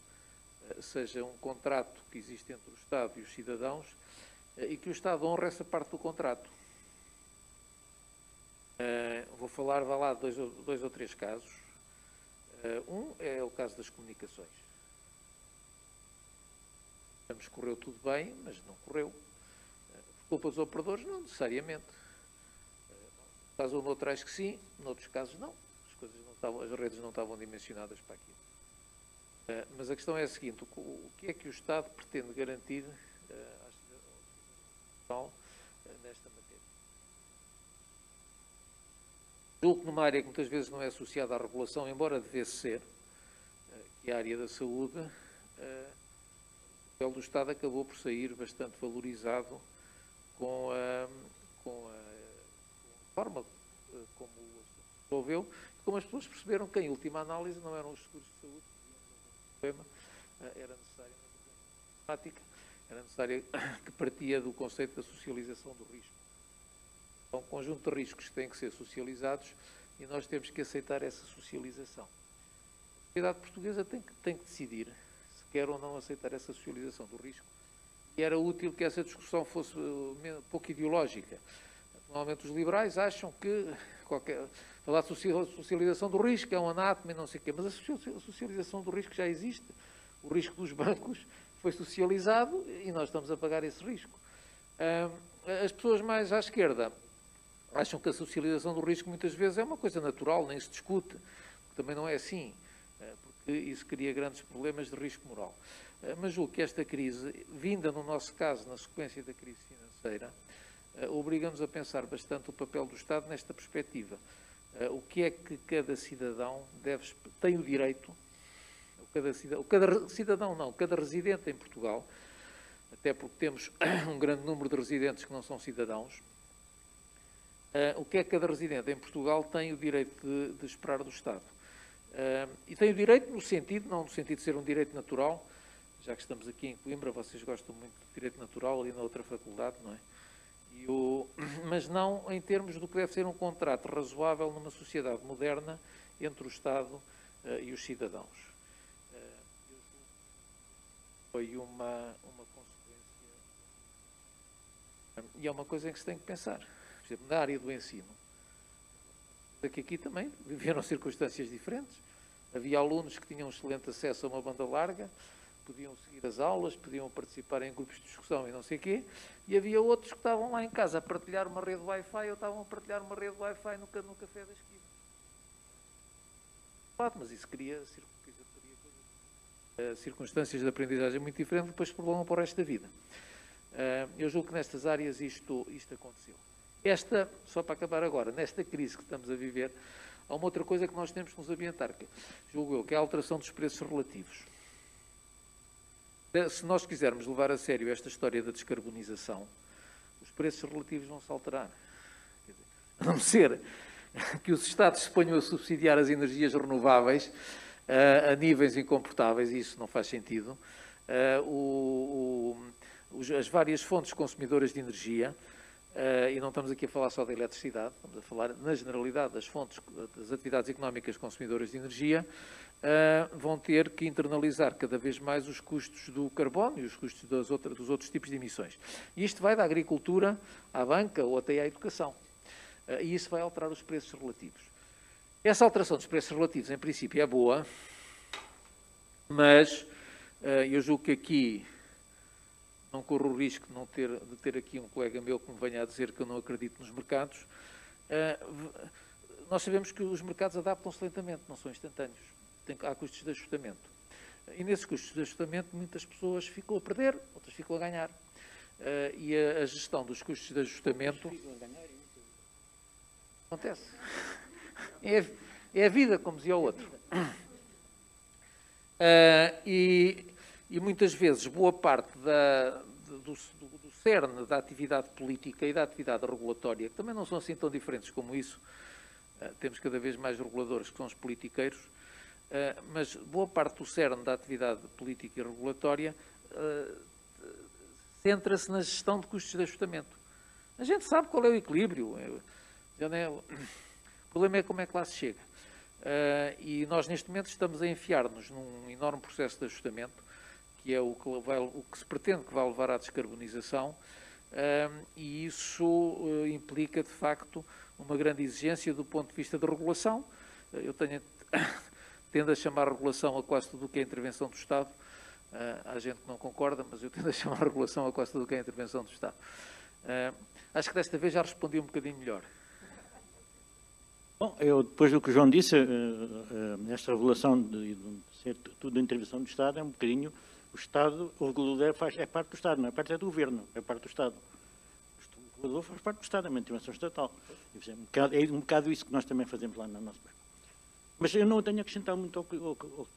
seja um contrato que existe entre o Estado e os cidadãos e que o Estado honre essa parte do contrato. Vou falar, vá lá, dois ou três casos. Um é o caso das comunicações. Nos correu tudo bem, mas não correu. Por culpa dos operadores, não necessariamente. No caso ou noutro, acho que sim, noutros casos não. As redes não estavam dimensionadas para aquilo. Mas a questão é a seguinte, o que é que o Estado pretende garantir à cidadão nesta matéria? Julgo que numa área que muitas vezes não é associada à regulação, embora devesse ser, que é a área da saúde, o papel do Estado acabou por sair bastante valorizado com a forma como o resolveu, e como as pessoas perceberam que, em última análise, não eram os seguros de saúde que tinham o problema, era necessário uma prática, era necessário que partia do conceito da socialização do risco. Há um conjunto de riscos que têm que ser socializados e nós temos que aceitar essa socialização. A sociedade portuguesa tem que decidir se quer ou não aceitar essa socialização do risco. e era útil que essa discussão fosse pouco ideológica. Normalmente os liberais acham que falar de socialização do risco é um anátema e não sei o quê, mas a socialização do risco já existe. O risco dos bancos foi socializado e nós estamos a pagar esse risco. As pessoas mais à esquerda acham que a socialização do risco muitas vezes é uma coisa natural, nem se discute. Também não é assim, porque isso cria grandes problemas de risco moral. Mas julgo que esta crise, vinda no nosso caso na sequência da crise financeira, obriga-nos a pensar bastante o papel do Estado nesta perspectiva. O que é que cada cidadão tem o direito, cada residente em Portugal, até porque temos um grande número de residentes que não são cidadãos, o que é que cada residente em Portugal tem o direito de esperar do Estado. E tem o direito no sentido, não no sentido de ser um direito natural, já que estamos aqui em Coimbra, vocês gostam muito de direito natural ali na outra faculdade, não é? Mas não em termos do que deve ser um contrato razoável numa sociedade moderna entre o Estado e os cidadãos. Foi uma consequência, e é uma coisa em que se tem que pensar. Por exemplo, na área do ensino, aqui também viveram circunstâncias diferentes. Havia alunos que tinham excelente acesso a uma banda larga, podiam seguir as aulas, podiam participar em grupos de discussão e não sei o quê, e havia outros que estavam lá em casa a partilhar uma rede Wi-Fi ou estavam a partilhar uma rede Wi-Fi no café da esquina. Mas isso cria circunstâncias de aprendizagem muito diferentes que depois se prolongam para o resto da vida. Eu julgo que nestas áreas isto aconteceu. Só para acabar agora, nesta crise que estamos a viver, há uma outra coisa que nós temos que nos ambientar, julgo eu, que é a alteração dos preços relativos. Se nós quisermos levar a sério esta história da descarbonização, os preços relativos vão se alterar. Quer dizer, a não ser que os Estados se ponham a subsidiar as energias renováveis a níveis incomportáveis, e isso não faz sentido, as várias fontes consumidoras de energia, e não estamos aqui a falar só da eletricidade, estamos a falar na generalidade das fontes, das atividades económicas consumidoras de energia, vão ter que internalizar cada vez mais os custos do carbono e os custos dos outros tipos de emissões. E isto vai da agricultura à banca ou até à educação. E isso vai alterar os preços relativos. Essa alteração dos preços relativos, em princípio, é boa, mas eu julgo que aqui não corro o risco de ter aqui um colega meu que me venha a dizer que eu não acredito nos mercados. Nós sabemos que os mercados adaptam-se lentamente, não são instantâneos. Há custos de ajustamento. E nesses custos de ajustamento, muitas pessoas ficam a perder, outras ficam a ganhar. E a gestão dos custos de ajustamento acontece. É a vida, como dizia o outro. E muitas vezes boa parte do cerne da atividade política e da atividade regulatória, que também não são assim tão diferentes como isso, temos cada vez mais reguladores que são os politiqueiros, mas boa parte do cerne da atividade política e regulatória centra-se na gestão de custos de ajustamento. A gente sabe qual é o equilíbrio. O problema é como é que lá se chega. E nós, neste momento, estamos a enfiar-nos num enorme processo de ajustamento, que é o que se pretende que vai levar à descarbonização, e isso implica, de facto, uma grande exigência do ponto de vista da regulação. Eu tendo a chamar a regulação a quase tudo o que é intervenção do Estado. Há gente que não concorda, mas eu tendo a chamar a regulação a quase tudo o que é intervenção do Estado. Acho que desta vez já respondi um bocadinho melhor. Bom, depois do que o João disse, esta regulação de ser tudo intervenção do Estado é um bocadinho o Estado, o regulador é parte do Estado, não é parte do Governo, é parte do Estado. O regulador faz parte do Estado, é uma intervenção estatal. É um bocado isso que nós também fazemos lá na nossa parte. Mas eu não tenho a acrescentar muito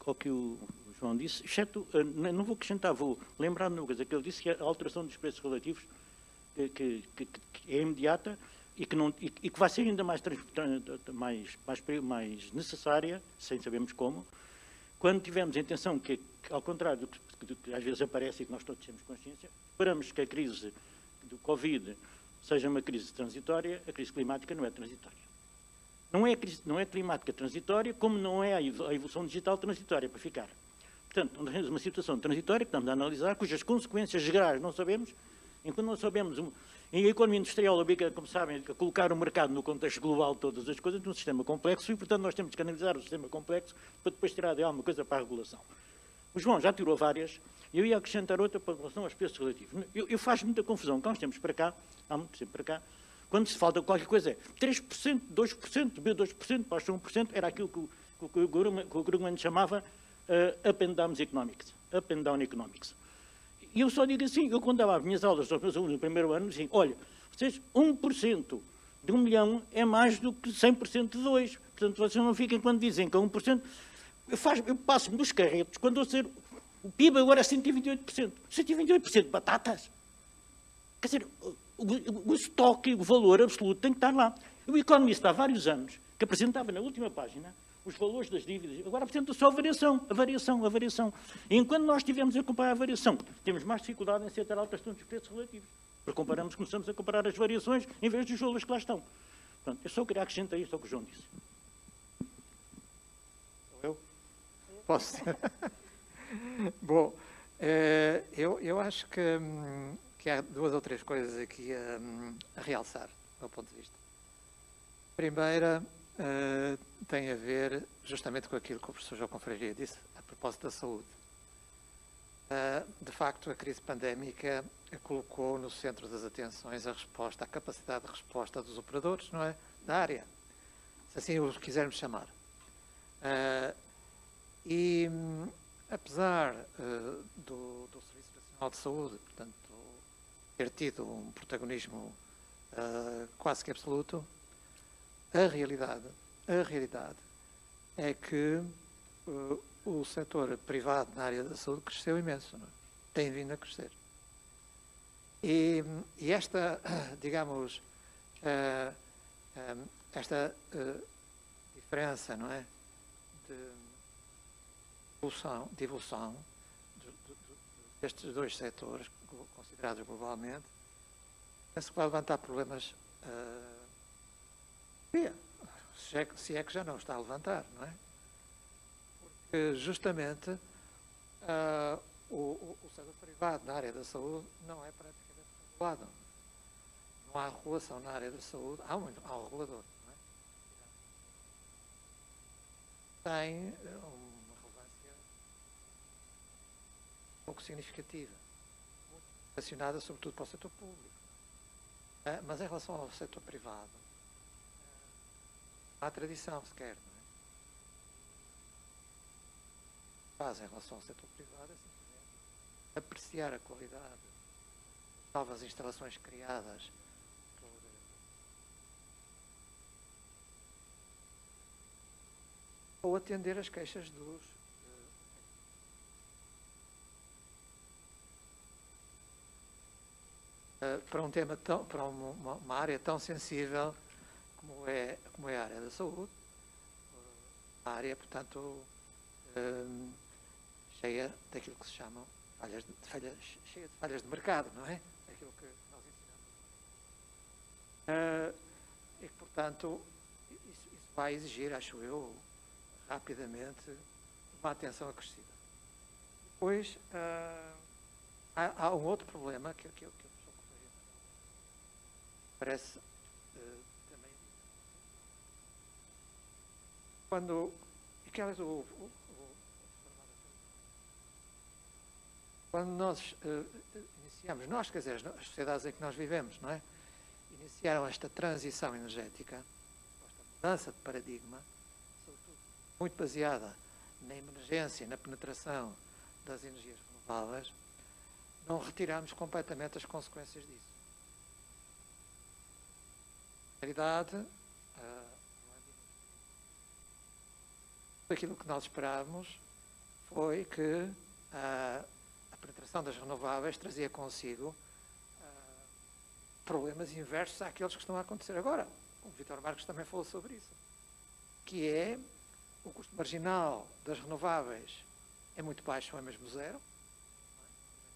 ao que o João disse, exceto, não vou acrescentar, vou lembrar de uma coisa que ele disse, que é a alteração dos preços relativos, que é imediata e que vai ser ainda mais necessária, sem sabermos como, quando tivermos a intenção que, ao contrário do que às vezes aparece e que nós todos temos consciência, esperamos que a crise do Covid seja uma crise transitória, a crise climática não é transitória. Não é climática transitória, como não é a evolução digital transitória, para ficar. Portanto, uma situação transitória que estamos a analisar, cujas consequências gerais não sabemos, enquanto não sabemos, em economia industrial obriga, como sabem, a colocar o mercado no contexto global de todas as coisas, num sistema complexo, e, portanto, nós temos que analisar o sistema complexo para depois tirar de alguma coisa para a regulação. O João já tirou várias, e eu ia acrescentar outra para relação aos preços relativos. Eu faço muita confusão, que há uns tempos para cá, quando se falta qualquer coisa, é 3%, 2%, B2%, baixa 1%, era aquilo que o Grugman chamava up and down economics. Up and down economics. E eu só digo assim, eu quando dava as minhas aulas aos meus alunos no primeiro ano, dizia, olha, vocês 1% de 1 milhão é mais do que 100% de 2. Portanto, vocês não fiquem quando dizem que é 1%. Eu passo-me dos carretos, quando eu ser o PIB agora é 128%. 128% de batatas. Quer dizer, o estoque, o valor absoluto tem que estar lá. O economista há vários anos, que apresentava na última página os valores das dívidas, agora apresenta só a variação. E enquanto nós estivermos a acompanhar a variação, temos mais dificuldade em aceitar a alteração dos preços relativos. Porque começamos a comparar as variações em vez dos valores que lá estão. Portanto, eu só queria acrescentar isto ao que o João disse. Eu? Posso? Bom, eu acho que há 2 ou 3 coisas aqui a realçar, do meu ponto de vista. A primeira tem a ver justamente com aquilo que o professor João Confraria disse a propósito da saúde. De facto, a crise pandémica colocou no centro das atenções a resposta, a capacidade de resposta dos operadores, não é? Da área, se assim os quisermos chamar. E apesar do Serviço Nacional de Saúde, portanto, ter tido um protagonismo quase que absoluto, a realidade é que o setor privado na área da saúde cresceu imenso, não é? Tem vindo a crescer. E esta, digamos, esta diferença, não é, de evolução destes 2 setores considerados globalmente, penso que vai levantar problemas, se é que já não está a levantar, não é? Porque justamente o setor privado na área da saúde não é praticamente regulado. Não há regulação na área da saúde, há um regulador, não é? Tem uma relevância pouco significativa, muito relacionada sobretudo para o setor público. Mas em relação ao setor privado, não há tradição sequer, não é? Faz em relação ao setor privado é simplesmente apreciar a qualidade das novas instalações criadas ou atender as queixas dos para um tema para uma área tão sensível como é a área da saúde, a área, portanto, cheia daquilo que se chamam cheia de falhas de mercado, não é? Aquilo que nós ensinamos. E que, portanto, isso vai exigir, acho eu, rapidamente, uma atenção acrescida. Depois, há um outro problema que eu parece também quando nós iniciamos, quer dizer, as sociedades em que nós vivemos, não é? Iniciaram esta transição energética, esta mudança de paradigma, sobretudo muito baseada na emergência, na penetração das energias renováveis, não retiramos completamente as consequências disso. Na realidade, aquilo que nós esperávamos foi que a penetração das renováveis trazia consigo problemas inversos àqueles que estão a acontecer agora. O Vítor Marques também falou sobre isso, que é o custo marginal das renováveis é muito baixo, é mesmo zero.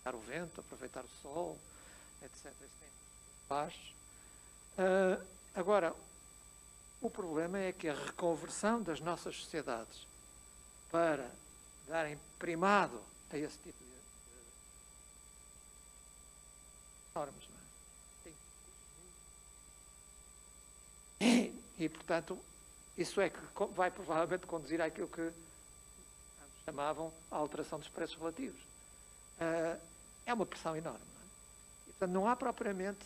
Aproveitar o vento, aproveitar o sol, etc. Isso tem baixos. Agora, o problema é que a reconversão das nossas sociedades para darem primado a esse tipo de normas. Não é? E, portanto, isso é que vai provavelmente conduzir àquilo que chamavam a alteração dos preços relativos. É uma pressão enorme. Não é? E, portanto, não há propriamente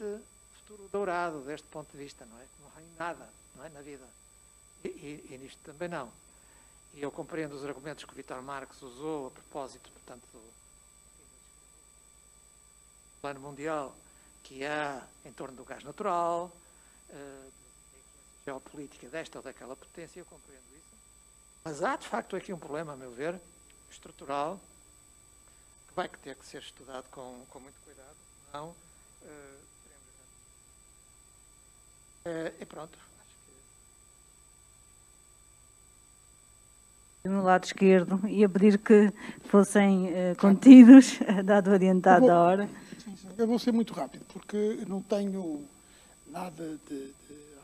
futuro dourado deste ponto de vista, não é? Não há em nada, não é? Na vida. E nisto também não. E eu compreendo os argumentos que o Vítor Marques usou a propósito, portanto, do plano mundial que há em torno do gás natural, da influência geopolítica desta ou daquela potência, eu compreendo isso. Mas há, de facto, aqui um problema, a meu ver, estrutural, que vai ter que ser estudado com muito cuidado, senão e pronto. No lado esquerdo, ia pedir que fossem contidos, dado o adiantado da hora. Sim, eu vou ser muito rápido, porque não tenho nada de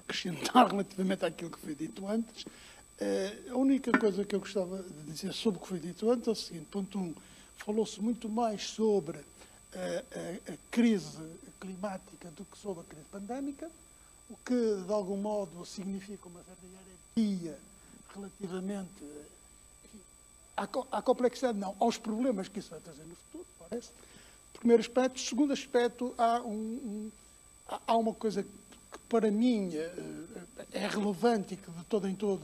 acrescentar relativamente àquilo que foi dito antes. A única coisa que eu gostava de dizer sobre o que foi dito antes é o seguinte: ponto 1, falou-se muito mais sobre a crise climática do que sobre a crise pandémica, o que, de algum modo, significa uma certa hierarquia relativamente à complexidade, não, aos problemas que isso vai trazer no futuro, parece. Primeiro aspecto. Segundo aspecto, há uma coisa que para mim é relevante e que de todo em todo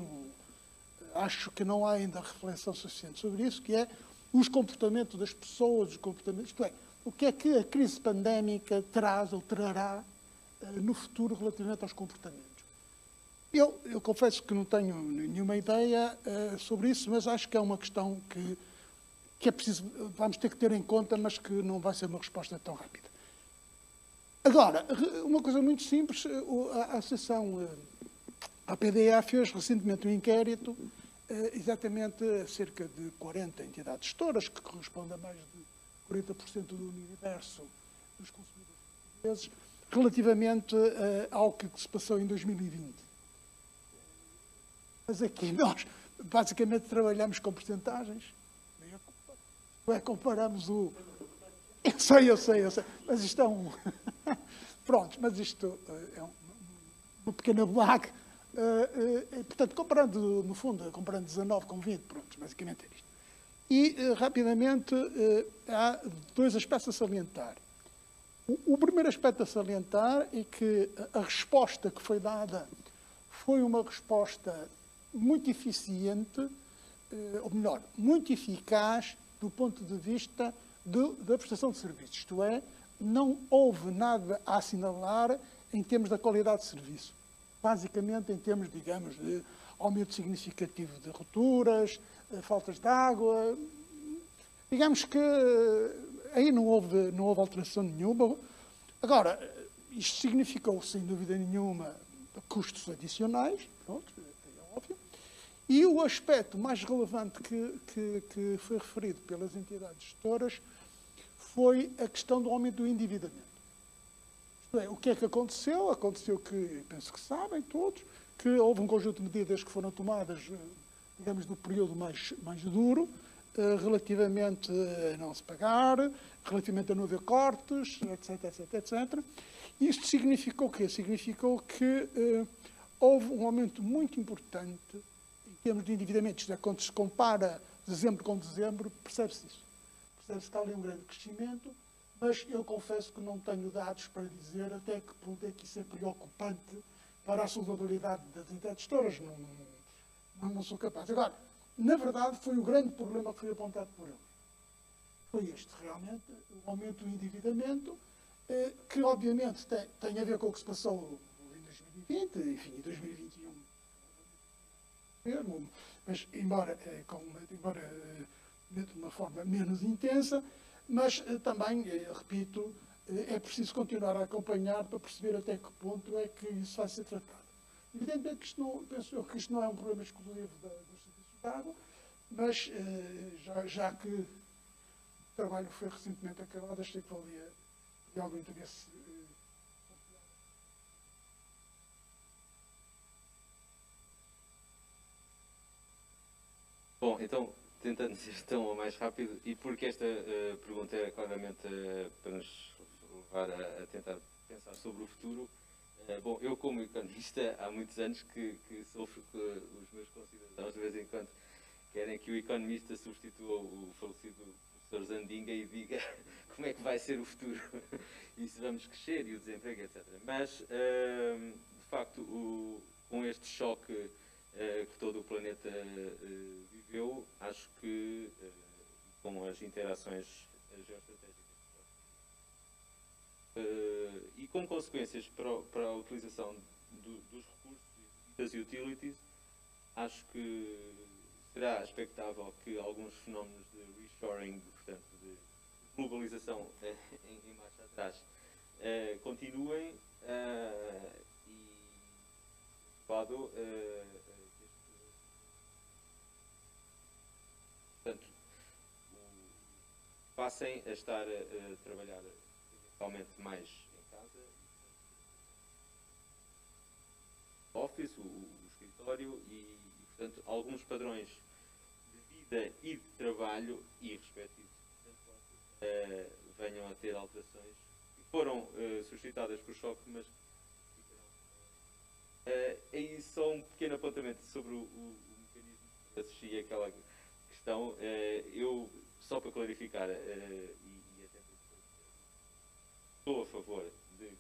acho que não há ainda reflexão suficiente sobre isso, que é os comportamentos das pessoas, os comportamentos, isto é, o que é que a crise pandémica traz ou trará no futuro relativamente aos comportamentos. Eu confesso que não tenho nenhuma ideia sobre isso, mas acho que é uma questão que é preciso, vamos ter que ter em conta, mas que não vai ser uma resposta tão rápida. Agora, uma coisa muito simples, a Associação, a PDA fez recentemente um inquérito, exatamente a cerca de 40 entidades gestoras, que corresponde a mais de 40% do universo dos consumidores portugueses, relativamente ao que se passou em 2020. Mas aqui nós, basicamente, trabalhamos com percentagens. Não é? Comparamos o... Eu sei. Mas isto é um... Pronto, mas isto é uma pequena blague. Portanto, comparando, no fundo, comparando 19 com 20, pronto, basicamente é isto. E, rapidamente, há dois aspectos a salientar. O primeiro aspecto a salientar é que a resposta que foi dada foi uma resposta muito eficiente, ou melhor, muito eficaz do ponto de vista da prestação de serviços. Isto é, não houve nada a assinalar em termos da qualidade de serviço. Basicamente, em termos, digamos, de aumento significativo de rupturas, faltas de água. Digamos que aí não houve alteração nenhuma. Agora, isto significou, sem dúvida nenhuma, custos adicionais, pronto, é óbvio. E o aspecto mais relevante que foi referido pelas entidades gestoras foi a questão do aumento do endividamento. Isto é, o que é que aconteceu? Aconteceu que, penso que sabem todos, que houve um conjunto de medidas que foram tomadas, digamos, no período mais duro, relativamente a não se pagar, relativamente a não haver cortes, etc. E isto significou o quê? Significou que houve um aumento muito importante em termos de endividamento. Isto é, quando se compara dezembro com dezembro, percebe-se isso. Percebe-se que há ali um grande crescimento, mas eu confesso que não tenho dados para dizer até que ponto é que isso é preocupante para a solvabilidade das entidades gestoras. Não sou capaz. Agora, na verdade, foi o grande problema que foi apontado por ele. Foi este, realmente, o aumento do endividamento, que obviamente tem a ver com o que se passou em 2020, enfim, em 2021. Mas, embora de uma forma menos intensa, mas também, repito, é preciso continuar a acompanhar para perceber até que ponto é que isso vai ser tratado. Evidentemente que penso eu que isto não é um problema exclusivo dos serviços de água, mas já que o trabalho foi recentemente acabado, achei que valia de algum interesse. Bom, então, tentando ser tão ou mais rápido, e porque esta pergunta é claramente para nos levar a tentar pensar sobre o futuro. Bom, eu como economista, há muitos anos que sofro com os meus concidadãos, de vez em quando, querem que o economista substitua o falecido professor Zandinga e diga como é que vai ser o futuro, e se vamos crescer, e o desemprego, etc. Mas, de facto, com este choque que todo o planeta viveu, acho que, com as interações geoestratégicas, e com consequências para a utilização dos recursos e das utilities, acho que será expectável que alguns fenómenos de reshoring, portanto de globalização em marcha atrás, continuem e, de lado, portanto, passem a estar a trabalhar eventualmente mais em casa, office, o escritório e, portanto, alguns padrões de vida e de trabalho e respectivos venham a ter alterações que foram suscitadas por choque, mas aí só um pequeno apontamento sobre o mecanismo de preços e aquela questão. Eu, só para clarificar, e até estou a favor de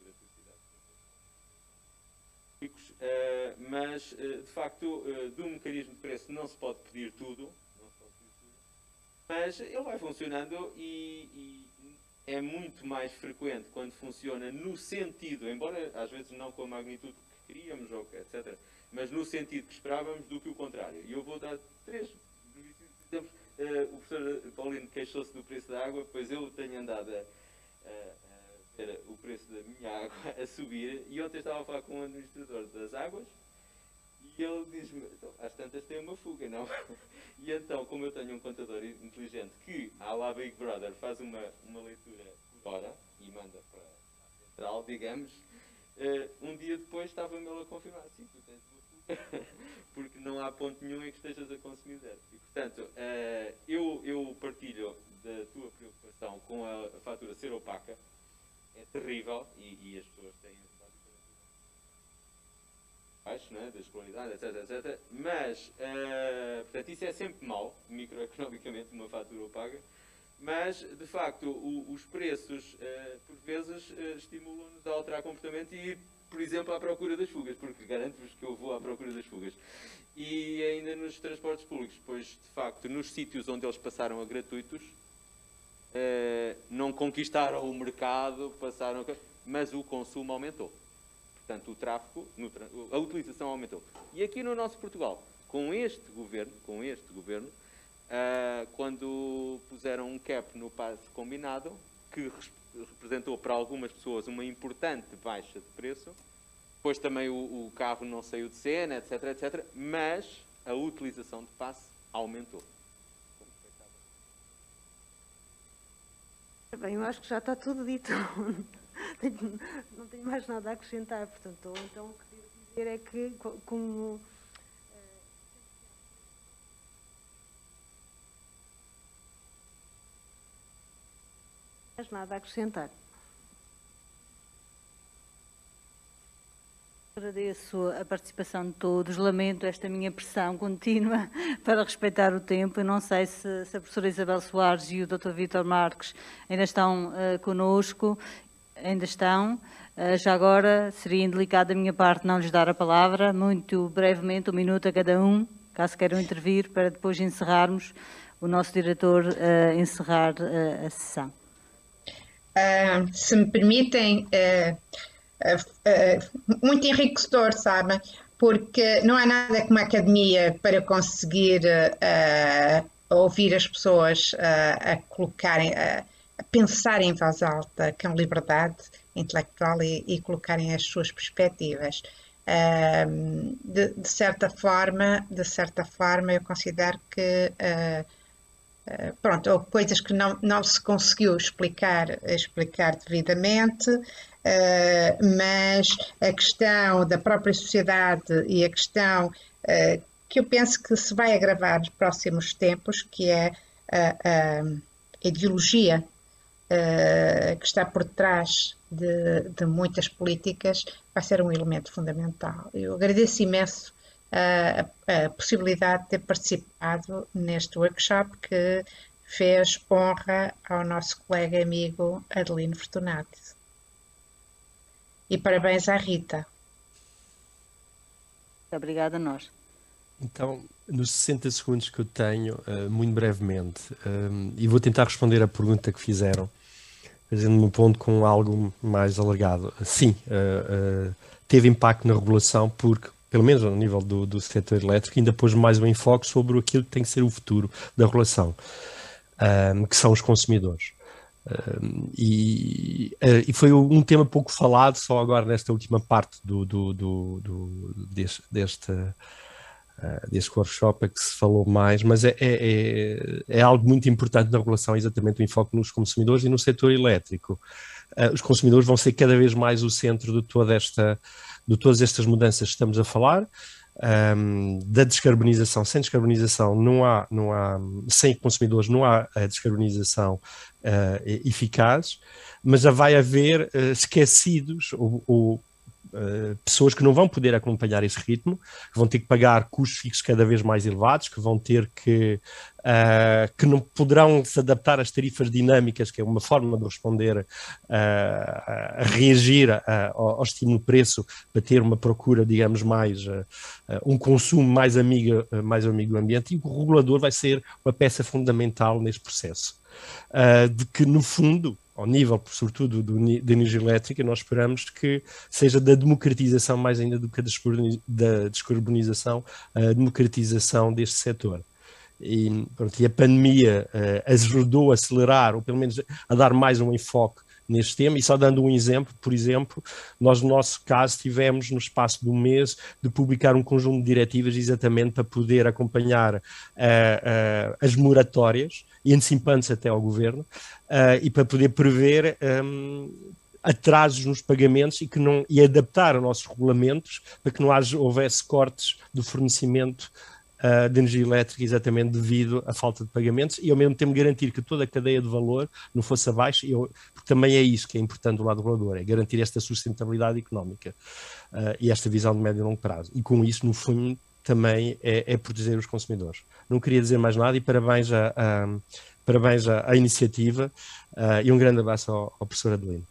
gratuidade, mas de facto de um mecanismo de preço não se pode pedir tudo, mas ele vai funcionando e é muito mais frequente quando funciona no sentido, embora às vezes não com a magnitude que queríamos, etc., mas no sentido que esperávamos, do que o contrário. E eu vou dar 3 exemplos. O professor Paulino queixou-se do preço da água, pois eu tenho andado a ver o preço da minha água a subir, e ontem estava a falar com um administrador das águas e ele diz-me, então, às tantas tem uma fuga, não? E então, como eu tenho um contador inteligente que, à la Big Brother, faz uma leitura por hora e manda para a central, digamos, um dia depois estava-me ele a confirmar, sim, tu tens uma fuga, porque não há ponto nenhum em que estejas a consumir zero. E, portanto, eu partilho da tua preocupação com a fatura ser opaca. É terrível, e as pessoas têm baixo, né, da escolaridade, etc. Mas, portanto, isso é sempre mau, microeconomicamente, uma fatura opaca. Mas, de facto, os preços, por vezes, estimulam-nos a alterar comportamento e ir, por exemplo, à procura das fugas, porque garanto-vos que eu vou à procura das fugas. E ainda nos transportes públicos, pois, de facto, nos sítios onde eles passaram a gratuitos, não conquistaram o mercado, mas o consumo aumentou. Portanto, o tráfego, a utilização aumentou. E aqui no nosso Portugal, com este governo, quando puseram um cap no passe combinado, que representou para algumas pessoas uma importante baixa de preço, depois também o carro não saiu de cena, etc., mas a utilização de passe aumentou. Bem, eu acho que já está tudo dito. Não tenho mais nada a acrescentar, portanto, então o que devo dizer é que, como mais nada a acrescentar. Agradeço a participação de todos, lamento esta minha pressão contínua para respeitar o tempo. Eu não sei se a professora Isabel Soares e o Dr. Vítor Marques ainda estão conosco. Ainda estão. Já agora, seria indelicado da minha parte não lhes dar a palavra, muito brevemente, 1 minuto a cada um, caso queiram intervir, para depois encerrarmos, o nosso diretor encerrar a sessão. Se me permitem, muito enriquecedor, sabem, porque não há nada como a academia para conseguir ouvir as pessoas a colocarem, a pensarem em voz alta com liberdade intelectual e colocarem as suas perspectivas. De certa forma, eu considero que pronto, houve coisas que não se conseguiu explicar devidamente, mas a questão da própria sociedade e a questão que eu penso que se vai agravar nos próximos tempos, que é a ideologia que está por trás de muitas políticas, vai ser um elemento fundamental. Eu agradeço imenso a possibilidade de ter participado neste workshop que fez honra ao nosso colega e amigo Adelino Fortunato. E parabéns à Rita. Obrigada a nós. Então, nos 60 segundos que eu tenho, muito brevemente, e vou tentar responder a pergunta que fizeram, fazendo-me um ponto com algo mais alargado. Sim, teve impacto na regulação porque, pelo menos ao nível do setor elétrico, ainda pôs mais um enfoque sobre aquilo que tem que ser o futuro da regulação, que são os consumidores. E foi um tema pouco falado, só agora nesta última parte deste workshop é que se falou mais, mas é algo muito importante na regulação, exatamente o enfoque nos consumidores e no setor elétrico. Os consumidores vão ser cada vez mais o centro de todas estas mudanças que estamos a falar. Da descarbonização. Sem descarbonização sem consumidores não há a descarbonização eficaz, mas já vai haver esquecidos ou pessoas que não vão poder acompanhar esse ritmo, que vão ter que pagar custos fixos cada vez mais elevados, que vão ter que não poderão se adaptar às tarifas dinâmicas, que é uma forma de responder a reagir ao estímulo de preço para ter uma procura, digamos, mais um consumo mais amigo do ambiente, e o regulador vai ser uma peça fundamental neste processo. De que, no fundo, ao nível, sobretudo, da energia elétrica, nós esperamos que seja da democratização mais ainda do que da descarbonização, a democratização deste setor. E a pandemia ajudou a acelerar, ou pelo menos a dar mais um enfoque neste tema, e só dando um exemplo, por exemplo, nós no nosso caso tivemos no espaço de um mês de publicar um conjunto de diretivas exatamente para poder acompanhar as moratórias, e antecipando-se até ao governo, e para poder prever atrasos nos pagamentos e adaptar os nossos regulamentos para que não houvesse cortes do fornecimento de energia elétrica exatamente devido à falta de pagamentos, e ao mesmo tempo garantir que toda a cadeia de valor não fosse abaixo, porque também é isso que é importante do lado do regulador, é garantir esta sustentabilidade económica e esta visão de médio e longo prazo. E com isso, no fundo, também é proteger os consumidores. Não queria dizer mais nada, e parabéns à iniciativa, e um grande abraço ao professor Adelino.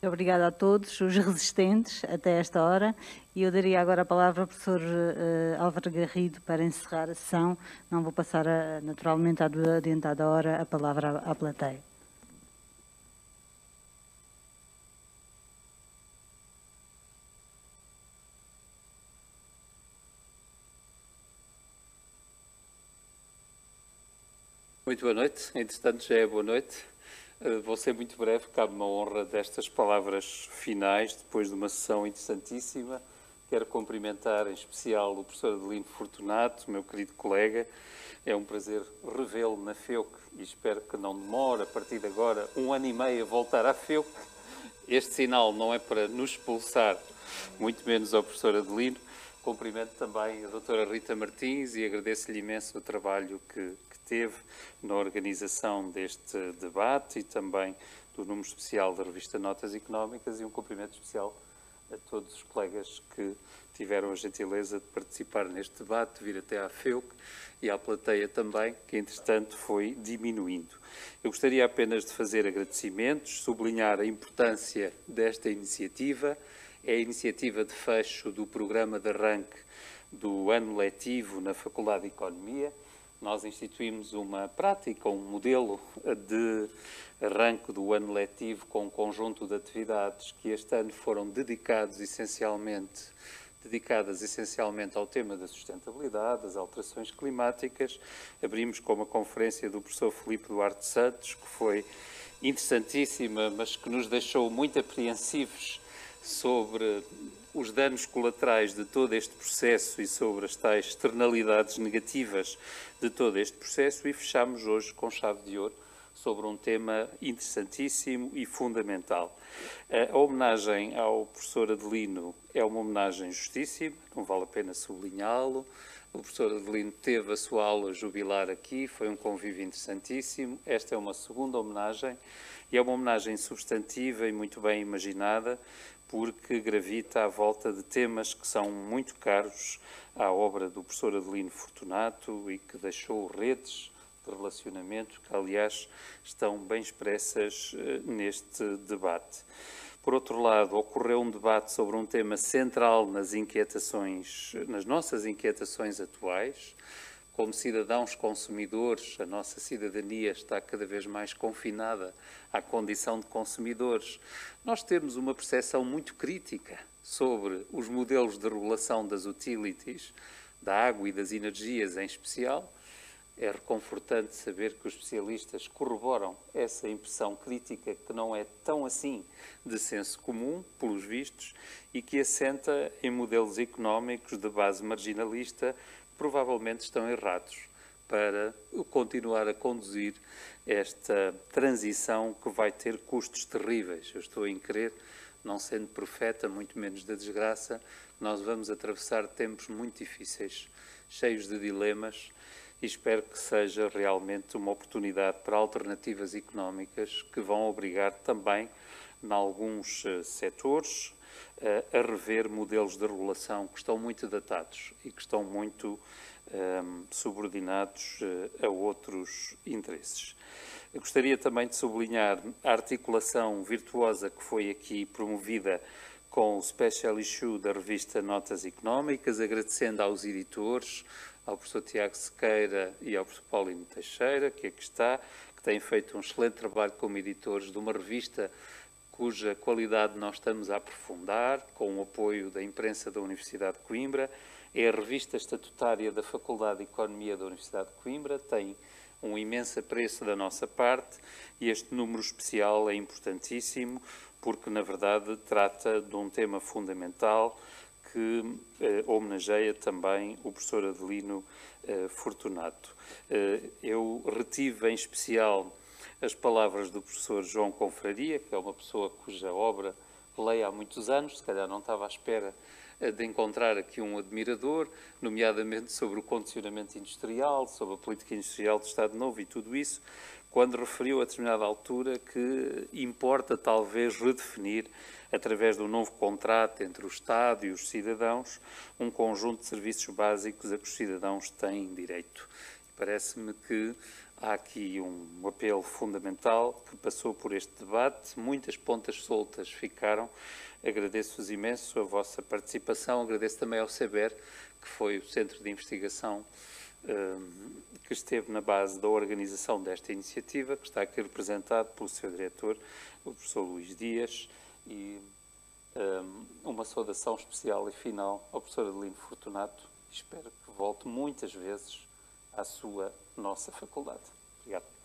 Obrigada a todos os resistentes até esta hora, e eu daria agora a palavra ao professor Álvaro Garrido para encerrar a sessão. Não vou passar naturalmente à adiantada hora a palavra à plateia. Muito boa noite, entretanto já é boa noite. Vou ser muito breve, cabe-me a honra destas palavras finais, depois de uma sessão interessantíssima. Quero cumprimentar em especial o professor Adelino Fortunato, meu querido colega. É um prazer revê-lo na FEUC e espero que não demore, a partir de agora, 1 ano e meio a voltar à FEUC. Este sinal não é para nos expulsar, muito menos ao professor Adelino. Cumprimento também a doutora Rita Martins e agradeço-lhe imenso o trabalho que teve na organização deste debate e também do número especial da revista Notas Económicas, e um cumprimento especial a todos os colegas que tiveram a gentileza de participar neste debate, de vir até à FEUC, e à plateia também, que entretanto foi diminuindo. Eu gostaria apenas de fazer agradecimentos, sublinhar a importância desta iniciativa. É a iniciativa de fecho do programa de arranque do ano letivo na Faculdade de Economia. Nós instituímos uma prática, um modelo de arranque do ano letivo com um conjunto de atividades que este ano foram dedicadas essencialmente ao tema da sustentabilidade, das alterações climáticas. Abrimos com uma conferência do professor Filipe Duarte Santos, que foi interessantíssima, mas que nos deixou muito apreensivos sobre os danos colaterais de todo este processo e sobre as tais externalidades negativas de todo este processo, e fechamos hoje com chave de ouro sobre um tema interessantíssimo e fundamental. A homenagem ao professor Adelino é uma homenagem justíssima, não vale a pena sublinhá-lo. O professor Adelino teve a sua aula jubilar aqui, foi um convívio interessantíssimo. Esta é uma segunda homenagem e é uma homenagem substantiva e muito bem imaginada, porque gravita à volta de temas que são muito caros à obra do professor Adelino Fortunato e que deixou redes de relacionamento que, aliás, estão bem expressas neste debate. Por outro lado, ocorreu um debate sobre um tema central nas nossas inquietações atuais. Como cidadãos consumidores, a nossa cidadania está cada vez mais confinada à condição de consumidores. Nós temos uma percepção muito crítica sobre os modelos de regulação das utilities, da água e das energias em especial. É reconfortante saber que os especialistas corroboram essa impressão crítica, que não é tão assim de senso comum, pelos vistos, e que assenta em modelos económicos de base marginalista que provavelmente estão errados para continuar a conduzir esta transição que vai ter custos terríveis. Eu estou em crer, não sendo profeta, muito menos da desgraça, nós vamos atravessar tempos muito difíceis, cheios de dilemas, e espero que seja realmente uma oportunidade para alternativas económicas que vão obrigar também, em alguns setores, a rever modelos de regulação que estão muito datados e que estão muito subordinados a outros interesses. Eu gostaria também de sublinhar a articulação virtuosa que foi aqui promovida com o Special Issue da revista Notas Económicas, agradecendo aos editores, ao professor Tiago Sequeira e ao professor Paulino Teixeira, que aqui está, que têm feito um excelente trabalho como editores de uma revista cuja qualidade nós estamos a aprofundar, com o apoio da imprensa da Universidade de Coimbra. É a revista estatutária da Faculdade de Economia da Universidade de Coimbra, tem um imenso apreço da nossa parte e este número especial é importantíssimo porque, na verdade, trata de um tema fundamental que homenageia também o professor Adelino Fortunato. Eu retive em especial as palavras do professor João Confraria, que é uma pessoa cuja obra leio há muitos anos, se calhar não estava à espera de encontrar aqui um admirador, nomeadamente sobre o condicionamento industrial, sobre a política industrial do Estado Novo e tudo isso, quando referiu a determinada altura que importa talvez redefinir, através de um novo contrato entre o Estado e os cidadãos, um conjunto de serviços básicos a que os cidadãos têm direito. Parece-me que há aqui um apelo fundamental que passou por este debate, muitas pontas soltas ficaram. Agradeço-vos imenso a vossa participação, agradeço também ao CEBER, que foi o centro de investigação que esteve na base da organização desta iniciativa, que está aqui representado pelo seu diretor, o professor Luís Dias, e uma saudação especial e final ao professor Adelino Fortunato. Espero que volte muitas vezes à nossa faculdade. Obrigado.